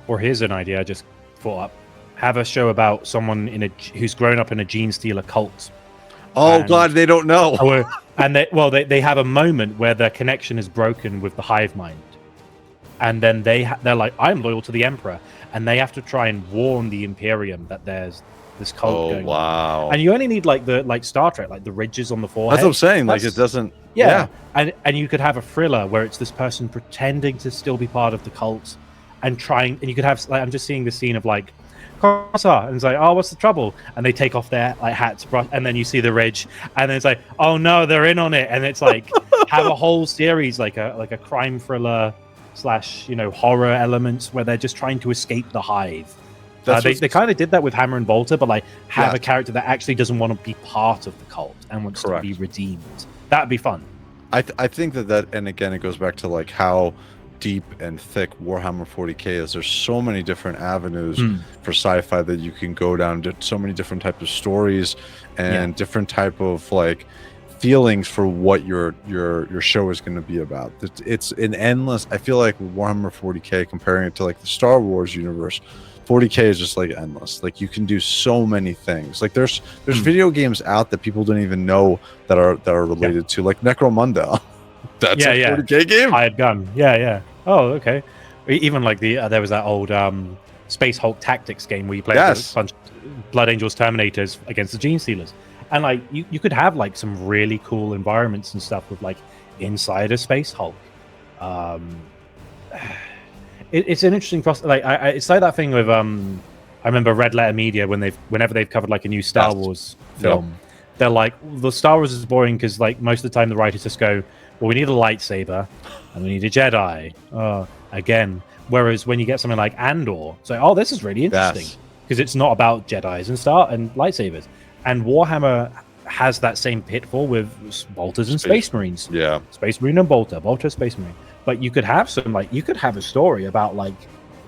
Or here's an idea I just thought up: have a show about someone who's grown up in a gene stealer cult. Oh God, they don't know. And they have a moment where their connection is broken with the hive mind. And then they're like, I'm loyal to the Emperor, and they have to try and warn the Imperium that there's this cult going on. And you only need like Star Trek, like the ridges on the forehead. That's what I'm saying. Like it doesn't. Yeah. And you could have a thriller where it's this person pretending to still be part of the cult and you could have like, I'm just seeing the scene of like, and it's like, oh, what's the trouble? And they take off their like hats, and then you see the ridge, and then it's like, oh no, they're in on it, and it's like have a whole series like a crime thriller / horror elements where they're just trying to escape the hive. They kind of did that with Hammer and Bolter, but like have a character that actually doesn't want to be part of the cult and wants to be redeemed. That'd be fun. I think that, and again, it goes back to like how deep and thick Warhammer 40K is. There's so many different avenues for sci-fi that you can go down, to so many different types of stories and different type of like feelings for what your show is going to be about. It's an endless. I feel like with Warhammer 40K, comparing it to like the Star Wars universe, 40K is just like endless. Like you can do so many things. Like there's video games out that people don't even know that are related to, like Necromunda. That's a 40K game. Hired gun. Yeah. Oh, okay. Even like there was that old Space Hulk Tactics game where you played a bunch of Blood Angels Terminators against the Gene Stealers. And like you could have like some really cool environments and stuff with like inside a Space Hulk. It's an interesting process. Like it's like that thing with I remember Red Letter Media whenever they've covered like a new Star Wars film, they're like, the Star Wars is boring because like most of the time the writers just go, well, we need a lightsaber and we need a Jedi again. Whereas when you get something like Andor, it's like, oh, this is really interesting because it's not about Jedis and lightsabers. And Warhammer has that same pitfall with Bolters and Space Marines. Yeah, Space Marine and Bolter, Space Marine. But you could have a story about like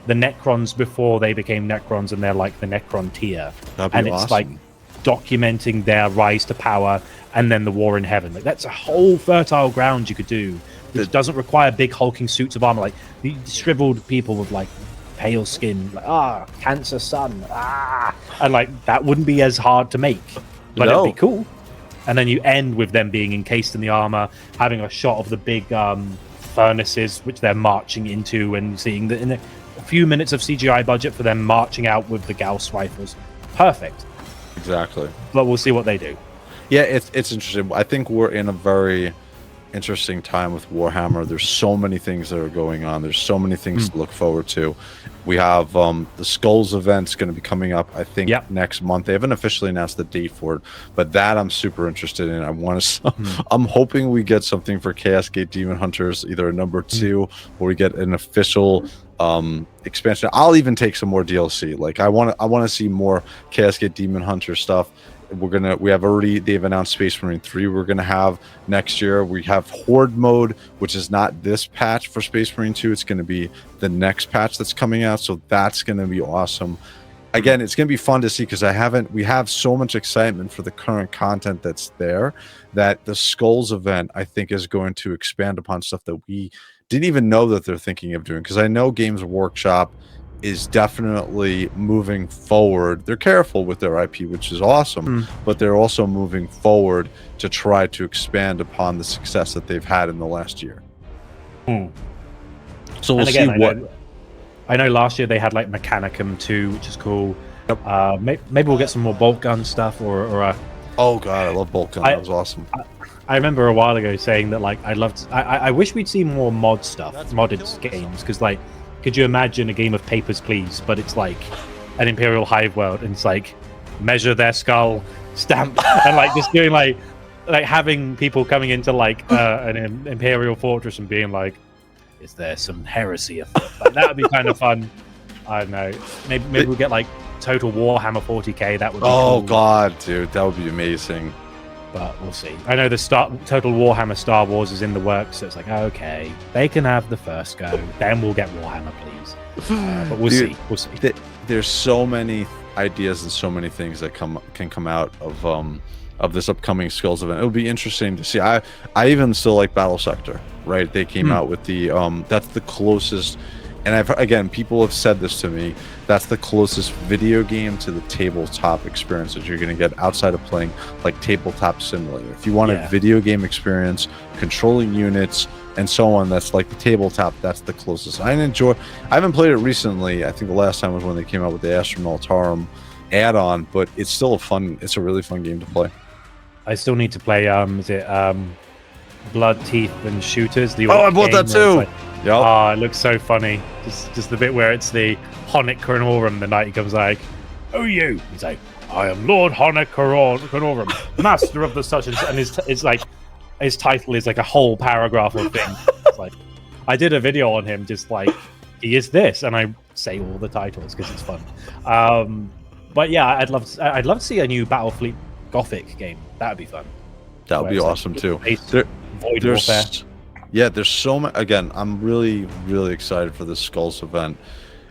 the Necrons before they became Necrons, and they're like the Necron tier. That'd be and it's awesome. like documenting their rise to power, and then the war in heaven. Like that's a whole fertile ground you could do, which doesn't require big hulking suits of armor, like the shriveled people with like pale skin, like cancer sun, and like that wouldn't be as hard to make, but it'd be cool. And then you end with them being encased in the armor, having a shot of the big furnaces which they're marching into, and seeing that in a few minutes of CGI budget for them marching out with the Gauss rifles. Perfect. Exactly. But we'll see what they do. Yeah, it's interesting. I think we're in a very interesting time with Warhammer. There's so many things that are going on. There's so many things to look forward to. We have the Skulls event's going to be coming up, I think, next month. They haven't officially announced the date for it, but that I'm super interested in. I want to. I'm hoping we get something for Chaos Gate Demon Hunters, either a number 2 or we get an official expansion. I'll even take some more DLC. Like I want to see more Chaos Gate Demon Hunter stuff. They've announced Space Marine 3 we're gonna have next year. We have Horde mode, which is not this patch for Space Marine 2. It's gonna be the next patch that's coming out, so that's gonna be awesome. Again, it's gonna be fun to see because we have so much excitement for the current content that's there, that the Skulls event I think is going to expand upon stuff that we didn't even know that they're thinking of doing. Because I know Games Workshop is definitely moving forward. They're careful with their IP, which is awesome, but they're also moving forward to try to expand upon the success that they've had in the last year. So we'll see what. I know last year they had like Mechanicum 2, which is cool. Maybe we'll get some more bolt gun stuff, or oh god, I love bolt gun. That was awesome. I remember a while ago saying that like I wish we'd see more mod stuff, modded games, because like, could you imagine a game of Papers, Please, but it's like an Imperial Hive world, and it's like measure their skull, stamp, and like just doing like having people coming into like an Imperial fortress and being like, is there some heresy afoot? Like, that would be kind of fun. I don't know. Maybe we'll get like Total Warhammer 40k. That would be cool. God, dude, that would be amazing. But we'll see. I know the Total Warhammer Star Wars is in the works, so it's like, okay, they can have the first go. Then we'll get Warhammer, please. But we'll see. We'll see. There's so many ideas and so many things that can come out of this upcoming Skulls event. It'll be interesting to see. I even still like Battle Sector, right? They came out with the that's the closest, and people have said this to me, that's the closest video game to the tabletop experience that you're going to get outside of playing like Tabletop Simulator. If you want a video game experience, controlling units and so on, that's like the tabletop, that's the closest. I haven't played it recently. I think the last time was when they came out with the Astronautarum add-on, but it's a really fun game to play. I still need to play Blood, Teeth, and Shooters. I bought that too. It looks so funny. Just the bit where it's the Honic Carnorum. The knight, he comes like, "Oh, you!" He's like, "I am Lord Honic Carnorum, master of the such and such." And it's like his title is like a whole paragraph of thing. It's like, I did a video on him, just like, he is this, and I say all the titles because it's fun. But yeah, I'd love to see a new Battlefleet Gothic game. That would be fun. That would be awesome too. Void Warfare. Yeah, there's so much. Again, I'm really, really excited for this Skulls event.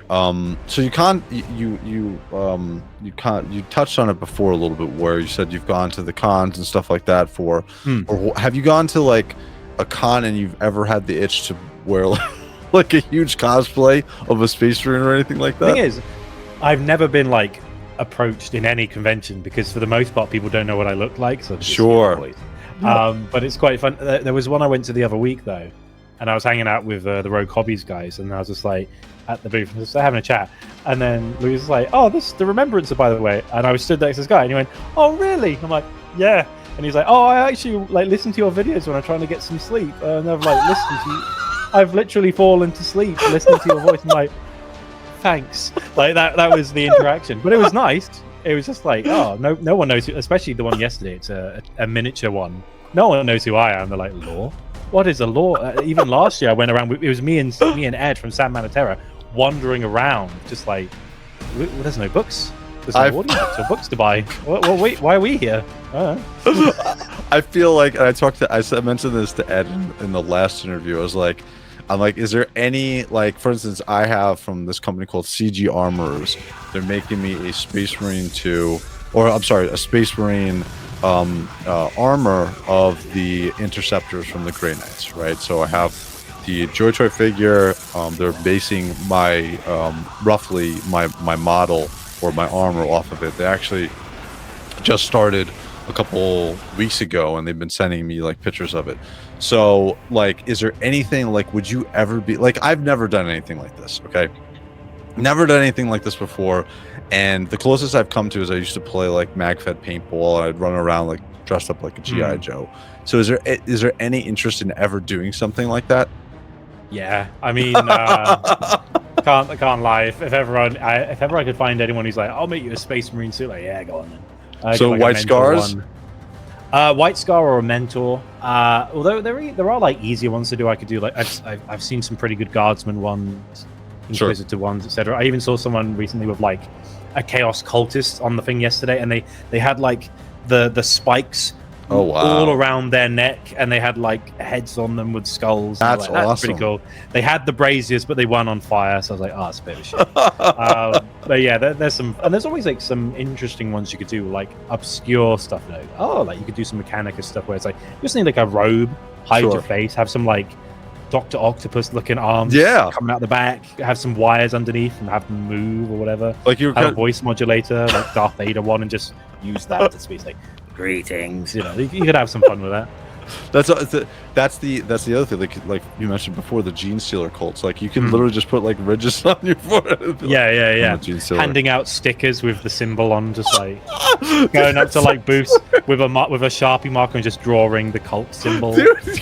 So you touched on it before a little bit, where you said you've gone to the cons and stuff like that or have you gone to like a con and you've ever had the itch to wear like a huge cosplay of a Space Marine or anything like that? The thing is, I've never been like approached in any convention because for the most part people don't know what I look like. So sure. But it's quite fun. There was one I went to the other week though, and I was hanging out with the Rogue Hobbies guys, and I was just like at the booth, just having a chat, and then Louis was like, "Oh, this is the Remembrancer, by the way," and I was stood next to this guy, and he went, "Oh, really?" I'm like, "Yeah," and he's like, "Oh, I actually like listen to your videos when I'm trying to get some sleep, and I've like listened to you. I've literally fallen to sleep listening to your voice." I'm like, "Thanks." Like that was the interaction, but it was nice. It was just like, oh, no one knows, especially the one yesterday. It's a miniature one. No one knows who I am. They're like, lore? What is a lore? Even last year, I went around. It was me and Ed from San Manatera wandering around, just like, there's no books. There's no audiobooks or books to buy. Wait, why are we here? I feel like I mentioned this to Ed in the last interview. I was like, I'm like, is there any, like, for instance, I have from this company called CG Armorers. They're making me a Space Marine 2, or I'm sorry, a Space Marine armor of the interceptors from the Grey Knights, right? So I have the Joy Toy figure. They're basing my roughly my model or my armor off of it. They actually just started a couple weeks ago, and they've been sending me like pictures of it. So, like, is there anything, like, would you ever be like, I've never done anything like this, okay? Never done anything like this before, and the closest I've come to is I used to play like MagFed paintball, and I'd run around like dressed up like a GI Joe. So is there any interest in ever doing something like that? Yeah, I mean, I can't lie. If ever I could find anyone who's like, I'll make you a Space Marine suit, like, yeah, go on then. So like White Scars? White Scar or a Mentor. Although there are like easier ones to do. I could do like I've seen some pretty good Guardsman ones, Inquisitor ones, etc. I even saw someone recently with like a Chaos Cultist on the thing yesterday, and they had like the spikes all around their neck, and they had like heads on them with skulls. That's awesome. That's pretty cool. They had the braziers, but they weren't on fire, so I was like, oh, it's a bit of a shit. But yeah, there's some, and there's always like some interesting ones you could do, like obscure stuff. Like, like you could do some Mechanicus stuff where it's like you just need like a robe, hide your face, have some like Dr. Octopus looking arms coming out the back, have some wires underneath and have them move or whatever. Like you have a voice modulator, like Darth Vader one, and just use that to speak like greetings. You know, you could have some fun with that. That's the other thing. Like you mentioned before, the Gene Stealer cults. Like you can literally just put like ridges on your forehead. Yeah. Handing out stickers with the symbol on, just like going up to like booths with a Sharpie marker and just drawing the cult symbol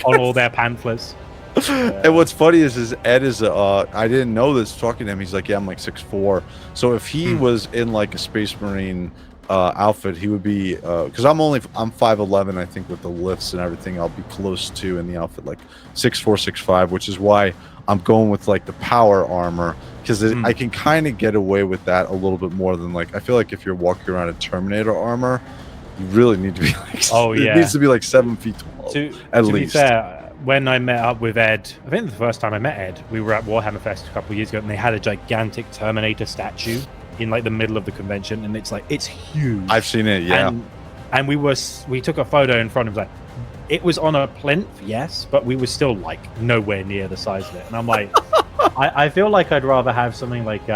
on all their pamphlets. And what's funny is Ed is I didn't know this talking to him. He's like, yeah, I'm like 6'4". So if he was in like a Space Marine outfit, he would be because I'm 5'11". I think with the lifts and everything, I'll be close to in the outfit like 6'4", 6'5", which is why I'm going with like the power armor, because I can kind of get away with that a little bit more than like I feel like if you're walking around in Terminator armor, you really need to be like it needs to be like 7 feet tall at least. Be fair, when I met up with Ed, I think the first time I met Ed, we were at Warhammer Fest a couple of years ago, and they had a gigantic Terminator statue in like the middle of the convention, and it's huge. I've seen it, yeah. And we took a photo in front of it. It was on a plinth, yes, but we were still like nowhere near the size of it. And I'm like, I feel like I'd rather have something like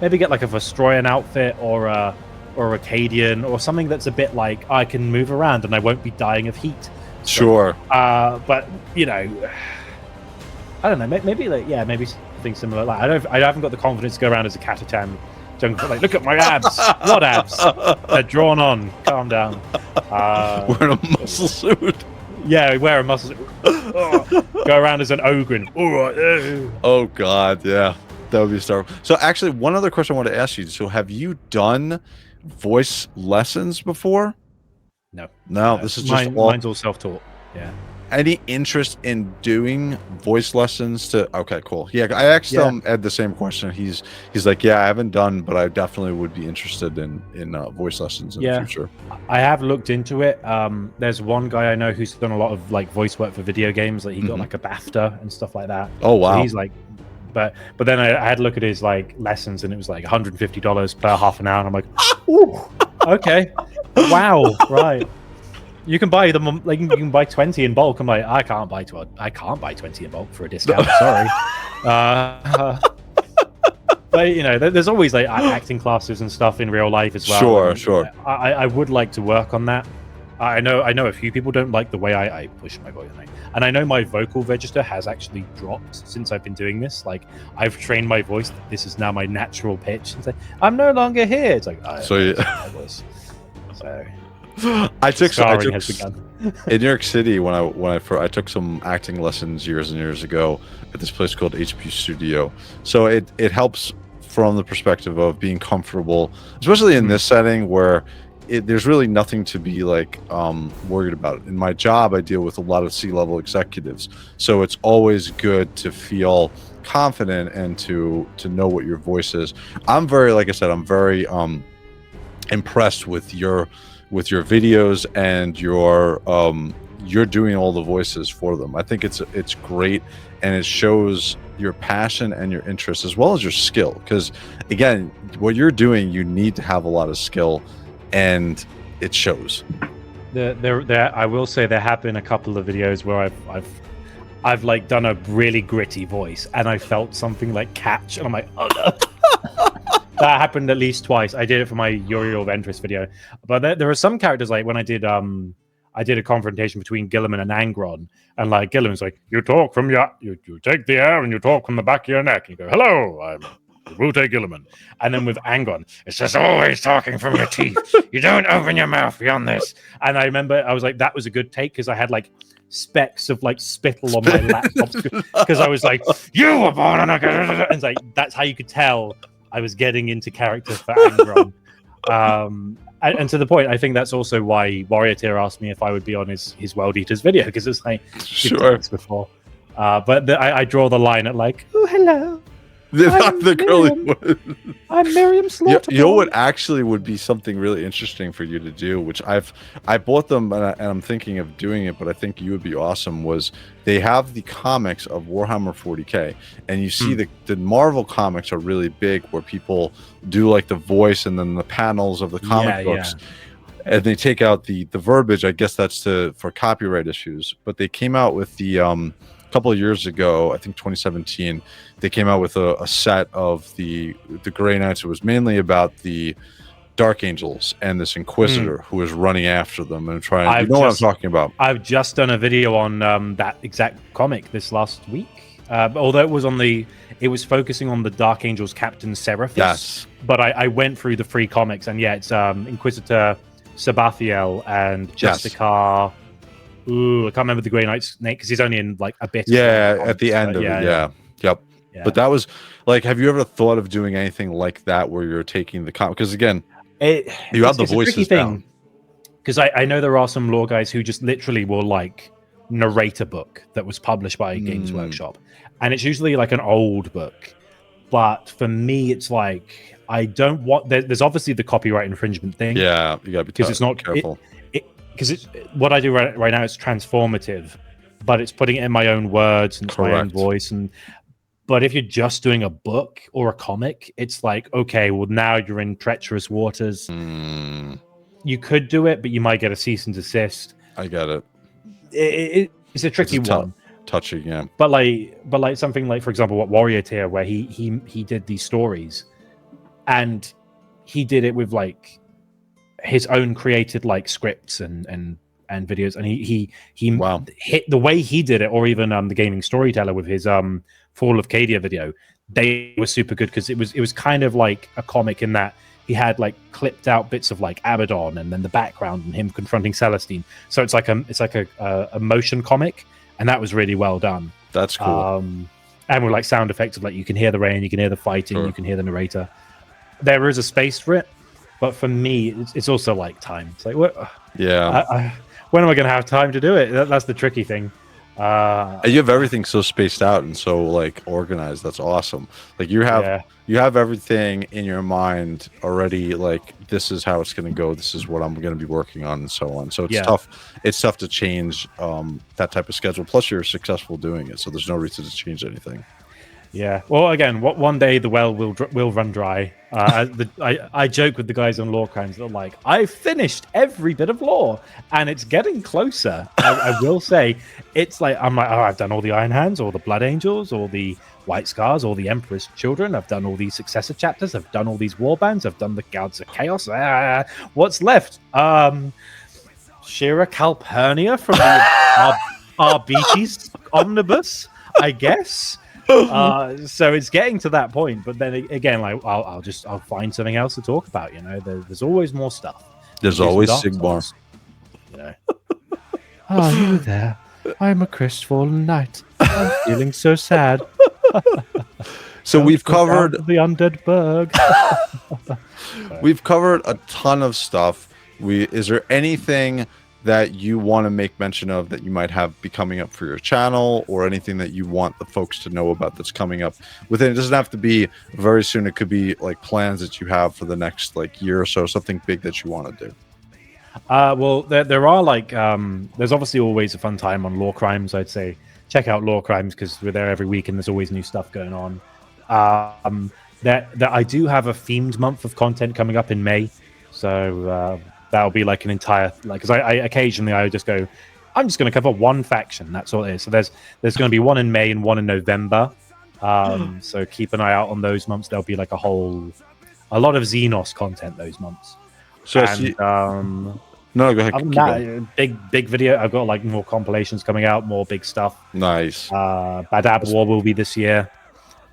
maybe get like a Vestroyan outfit or a Acadian or something that's a bit like I can move around and I won't be dying of heat. Sure. But you know, I don't know. Maybe maybe something similar. Like I haven't got the confidence to go around as a Catatan. Like, look at my abs. What abs? They're drawn on. Calm down. Wearing a muscle suit. Yeah, wear a muscle suit. Go around as an ogre. Oh God, yeah, that would be Star Wars. So actually, one other question I want to ask you. So have you done voice lessons before? No, this is just mine's all self-taught. Yeah. Any interest in doing voice lessons? Okay, cool. Yeah, I asked Ed the same question. He's like, yeah, I haven't done, but I definitely would be interested in voice lessons in the future. I have looked into it. There's one guy I know who's done a lot of like voice work for video games. Like he got like a BAFTA and stuff like that. Oh wow. So he's like, but then I had a look at his like lessons, and it was like $150 per half an hour. And I'm like, ooh, okay, wow, right. You can buy them like you can buy 20 in bulk. I'm like, I can't buy 20 in bulk for a discount. Sorry. But you know, there's always like acting classes and stuff in real life as well. Sure. I would like to work on that. I know a few people don't like the way I push my voice, and I know my vocal register has actually dropped since I've been doing this. Like I've trained my voice that this is now my natural pitch. And say, I'm no longer here. It's like so. I took in New York City when I took some acting lessons years and years ago at this place called HP Studio. So it helps from the perspective of being comfortable, especially in this setting where there's really nothing to be like worried about. In my job, I deal with a lot of C-level executives, so it's always good to feel confident and to know what your voice is. I'm very, like I said, I'm very impressed with your videos and your you're doing all the voices for them. I think it's great, and it shows your passion and your interest as well as your skill. Because again, what you're doing, you need to have a lot of skill, and it shows. I will say there have been a couple of videos where I've like done a really gritty voice, and I felt something like catch, and I'm like, oh no. That happened at least twice. I did it for my Uriel Ventress video, but there are some characters, like when I did a confrontation between Gilliman and Angron, and like Gilliman's like, you talk from you take the air and you talk from the back of your neck. And you go, hello, I'm Rute Gilliman. And then with Angron, it's just always talking from your teeth. You don't open your mouth beyond this. And I remember I was like, that was a good take, because I had like specks of like spittle on my laptop, because I was like, you were born on a... And it's like, that's how you could tell I was getting into character for Angron. And to the point, I think that's also why Warrior Tier asked me if I would be on his World Eaters video, because it's like, sure, before. But I draw the line at like, oh, hello. The girly one. I'm Miriam Slaughter. You know what actually would be something really interesting for you to do, which I bought them and I'm thinking of doing it, but I think you would be awesome, was they have the comics of Warhammer 40k, and you see the Marvel comics are really big, where people do like the voice and then the panels of the comic books. And they take out the verbiage. I guess that's for copyright issues, but they came out with the couple of years ago, I think 2017, they came out with a set of the Grey Knights. It was mainly about the Dark Angels and this Inquisitor who was running after them and trying. You know what I'm talking about? I've just done a video on that exact comic this last week. Although it was focusing on the Dark Angels Captain Seraphis. Yes. But I went through the free comics, and yeah, it's Inquisitor Sabathiel and Justicar. Ooh, I can't remember the Grey Knight's name, because he's only in like a bit. Yeah, at the end of it. Yeah. Yep. Yeah. But that was like, have you ever thought of doing anything like that, where you're taking the comic? Because again, you have the voices down. Because I know there are some lore guys who just literally will like narrate a book that was published by Games Workshop, and it's usually like an old book. But for me, it's like, I don't want. There's obviously the copyright infringement thing. Yeah, you gotta be because it's not careful. Because it's what I do right now is transformative, but it's putting it in my own words and my own voice. But if you're just doing a book or a comic, it's like, okay, well, now you're in treacherous waters. You could do it, but you might get a cease and desist. I get it. It's a tricky one. Touching, yeah. But like something like, for example, what Warrior Tier, where he did these stories, and he did it with like his own created like scripts and videos, and he hit the way he did it, or even the Gaming Storyteller with his Fall of Cadia video. They were super good, because it was kind of like a comic in that he had like clipped out bits of like Abaddon, and then the background and him confronting Celestine. So it's like a motion comic, and that was really well done. That's cool. And with like sound effects of like, you can hear the rain, you can hear the fighting, you can hear the narrator. There is a space for it. But for me, it's also like time. It's like, what? Yeah. When am I going to have time to do it? That's the tricky thing. You have everything so spaced out and so like organized. That's awesome. Like you have everything in your mind already. Like, this is how it's going to go. This is what I'm going to be working on, and so on. So it's tough. It's tough to change that type of schedule. Plus, you're successful doing it, so there's no reason to change anything. Yeah. Well, again, one day the well will run dry. I joke with the guys on Lore Crimes that are like, I've finished every bit of lore, and it's getting closer. I will say, it's like, I'm like, oh, I've done all the Iron Hands, all the Blood Angels, all the White Scars, all the Emperor's Children. I've done all these successor chapters. I've done all these warbands. I've done the Gods of Chaos. What's left? Shira Calpurnia from the Arbites Omnibus, I guess. So it's getting to that point, but then again, like I'll find something else to talk about. You know, there's always more stuff. There's always Sigmar. You know. Are you there? I'm a crestfallen knight. I'm feeling so sad. So we've covered the undead berg. We've covered a ton of stuff. Is there anything that you want to make mention of that you might have be coming up for your channel, or anything that you want the folks to know about that's coming up within? It doesn't have to be very soon. It could be like plans that you have for the next like year or so, something big that you want to do. Well, there are like there's obviously always a fun time on Lore Crimes. I'd say check out Lore Crimes because we're there every week and there's always new stuff going on. That I do have a themed month of content coming up in May, so that'll be like an entire because I occasionally I just go, I'm just going to cover one faction. That's all it is. So there's going to be one in May and one in November. So keep an eye out on those months. There'll be like a lot of Xenos content those months. So And, no, go ahead. other than that, big video. I've got like more compilations coming out, more big stuff. Nice. Badab War will be this year.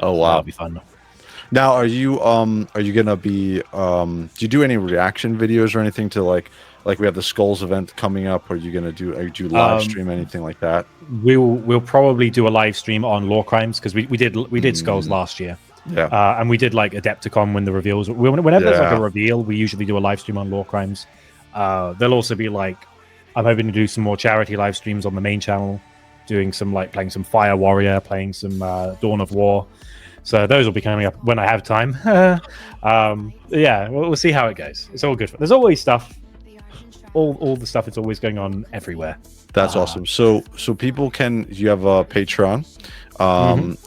Oh wow, that'll be fun. Now, are you gonna be do you do any reaction videos or anything to like we have the Skulls event coming up? Are you do live stream anything like that? We'll probably do a live stream on Lore Crimes because we did Skulls last year. Yeah. And we did like Adepticon when the reveals. Whenever there's like a reveal, we usually do a live stream on Lore Crimes. There'll also be like, I'm hoping to do some more charity live streams on the main channel, doing some like playing some Fire Warrior, playing some Dawn of War. So those will be coming up when I have time. Yeah, we'll see how it goes. It's all good. There's always stuff. All the stuff is always going on everywhere. That's awesome. So people you have a Patreon,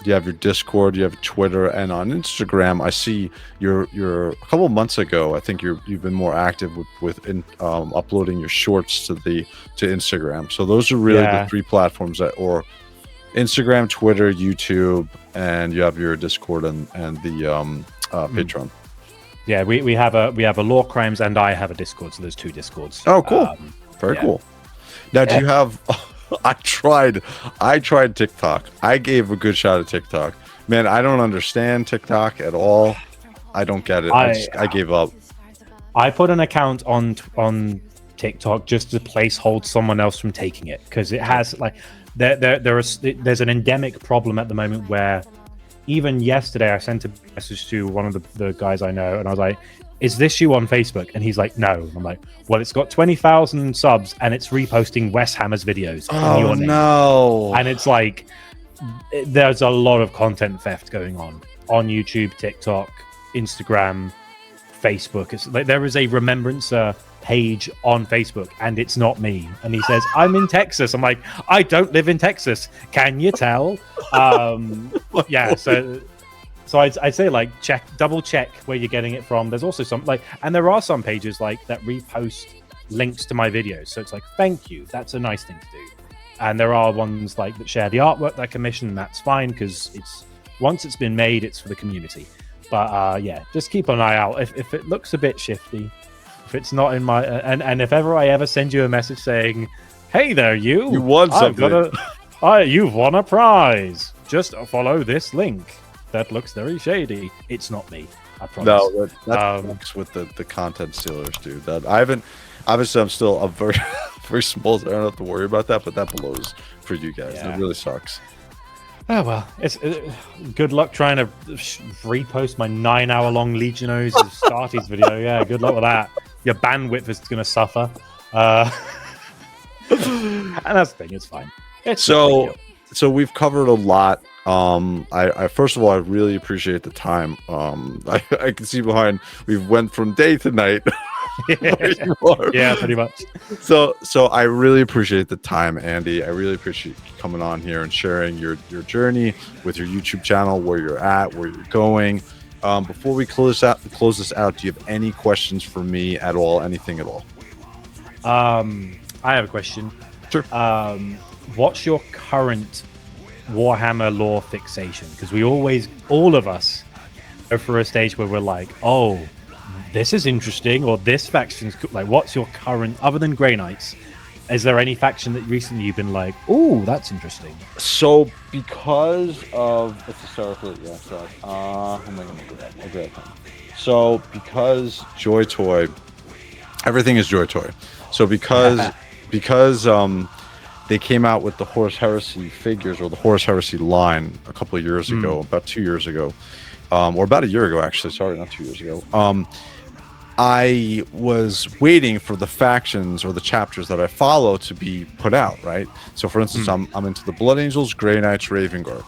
you have your Discord, you have Twitter, and on Instagram, I see you're a couple of months ago. I think you've been more active with uploading your shorts to Instagram. So those are really the three platforms or Instagram, Twitter, YouTube, and you have your Discord and the Patreon. Yeah, we have a Lore Crimes and I have a Discord, so there's two Discords. Oh, cool. Very cool. Now, do you have? I tried TikTok. I gave a good shot at TikTok. Man, I don't understand TikTok at all. I don't get it. I gave up. I put an account on TikTok just to placehold someone else from taking it because it has like there's an endemic problem at the moment where even yesterday I sent a message to one of the guys I know and I was like, is this you on Facebook? And he's like, no. I'm like, well, it's got 20,000 subs and it's reposting Wes Hammer's videos. Oh, no. And it's like, there's a lot of content theft going on YouTube, TikTok, Instagram, Facebook. It's like there is a Remembrancer page on Facebook and it's not me. And he says, I'm in Texas. I'm like, I don't live in Texas. Can you tell? Yeah, so I'd say like double check where you're getting it from. There's also some and there are some pages like that repost links to my videos. So it's like, thank you. That's a nice thing to do. And there are ones like that share the artwork that I commission. And that's fine because once it's been made, it's for the community. But yeah, just keep an eye out. If it looks a bit shifty, if it's not in my and if I ever send you a message saying, hey there, you won something. You've won a prize. Just follow this link. That looks very shady. It's not me. I promise. No, that fucks with the content stealers, dude. That I haven't. Obviously, I'm still a very, very small. So I don't have to worry about that, but that blows for you guys. Yeah. It really sucks. Oh well, it's good luck trying to repost my 9-hour-long Legionos of Starties video. Yeah, good luck with that. Your bandwidth is going to suffer. And that's the thing. It's fine. So we've covered a lot. I first of all, I really appreciate the time. I can see behind we went from day to night. Yeah, pretty much. So I really appreciate the time, Andy. I really appreciate you coming on here and sharing your journey with your YouTube channel, where you're at, where you're going. Before we close this out, do you have any questions for me at all? Anything at all? I have a question. Sure. What's your current Warhammer lore fixation? Because all of us go for a stage where we're like, oh, this is interesting, or this faction's like, what's your current, other than Grey Knights, is there any faction that recently you've been like, oh, that's interesting? So because of it's historically, yeah, sorry. How am I gonna do that? Okay. So because Joy Toy, everything is Joy Toy. So because they came out with the Horus Heresy figures, or the Horus Heresy line, a couple of years ago, about 2 years ago, or about a year ago, actually. Sorry, not 2 years ago. I was waiting for the factions or the chapters that I follow to be put out, right? So, for instance, I'm into the Blood Angels, Grey Knights, Raven Guard.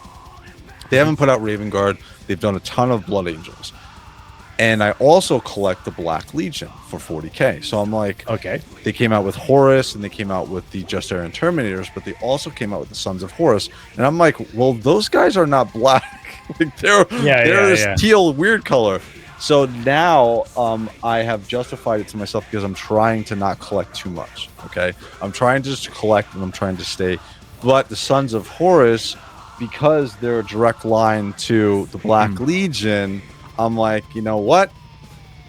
They haven't put out Raven Guard. They've done a ton of Blood Angels. And I also collect the Black Legion for 40K. So I'm like, Okay. they came out with Horus and they came out with the Just Aaron Terminators, but they also came out with the Sons of Horus. And I'm like, well, those guys are not black. Like they're this teal weird color. So now I have justified it to myself because I'm trying to not collect too much. Okay, I'm trying to just collect and I'm trying to stay. But the Sons of Horus, because they're a direct line to the Black Legion, I'm like, you know what?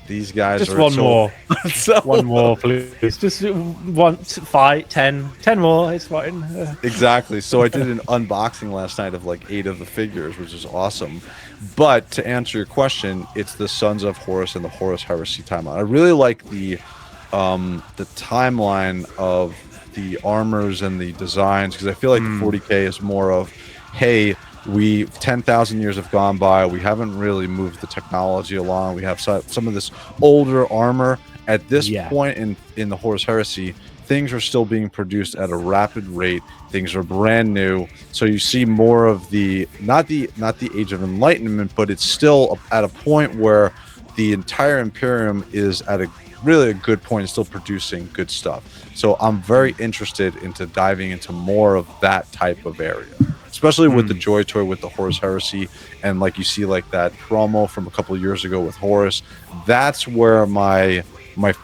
These guys just are one more. So, one more, please. Just 1, 5, 10 more. It's fine. Exactly. So I did an unboxing last night of like 8 of the figures, which is awesome. But to answer your question, it's the Sons of Horus and the Horus Heresy timeline. I really like the timeline of the armors and the designs, because I feel like the 40K is more of, hey, 10,000 years have gone by. We haven't really moved the technology along. We have some of this older armor. At this point in the Horus Heresy, things are still being produced at a rapid rate. Things are brand new. So you see more of the not the Age of Enlightenment, but it's still at a point where the entire Imperium is at a really a good point, still producing good stuff. So I'm very interested into diving into more of that type of area, especially with the Joy Toy with the Horus Heresy, and like you see like that promo from a couple of years ago with Horus. That's where my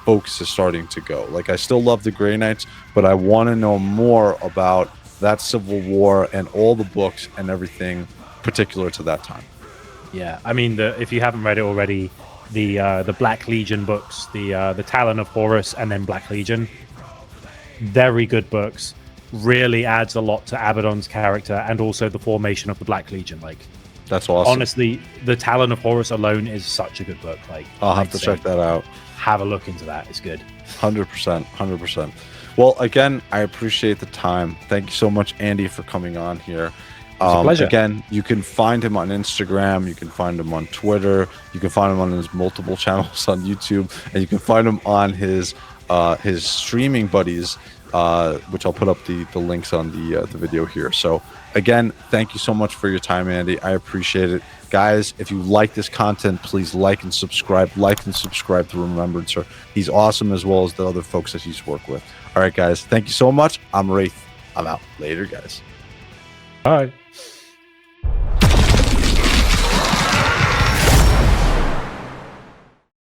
focus is starting to go. Like, I still love the Grey Knights, but I want to know more about that Civil War and all the books and everything particular to that time. Yeah, I mean, if you haven't read it already, the Black Legion books, the Talon of Horus and then Black Legion, very good books. Really adds a lot to Abaddon's character and also the formation of the Black Legion. Like, that's awesome. Honestly, the Talon of Horus alone is such a good book. Like, I'll have to check that out. Have a look into that. It's good. 100%. Well, again, I appreciate the time. Thank you so much, Andy, for coming on here. It's a pleasure. Again, you can find him on Instagram. You can find him on Twitter. You can find him on his multiple channels on YouTube, and you can find him on his streaming buddies, which I'll put up the links on the video here. So again, thank you so much for your time, Andy. I appreciate it. Guys, if you like this content, please like and subscribe to Remembrancer. He's awesome, as well as the other folks that he's worked with. All right, guys, thank you so much. I'm Wraith. I'm out. Later, guys. Bye.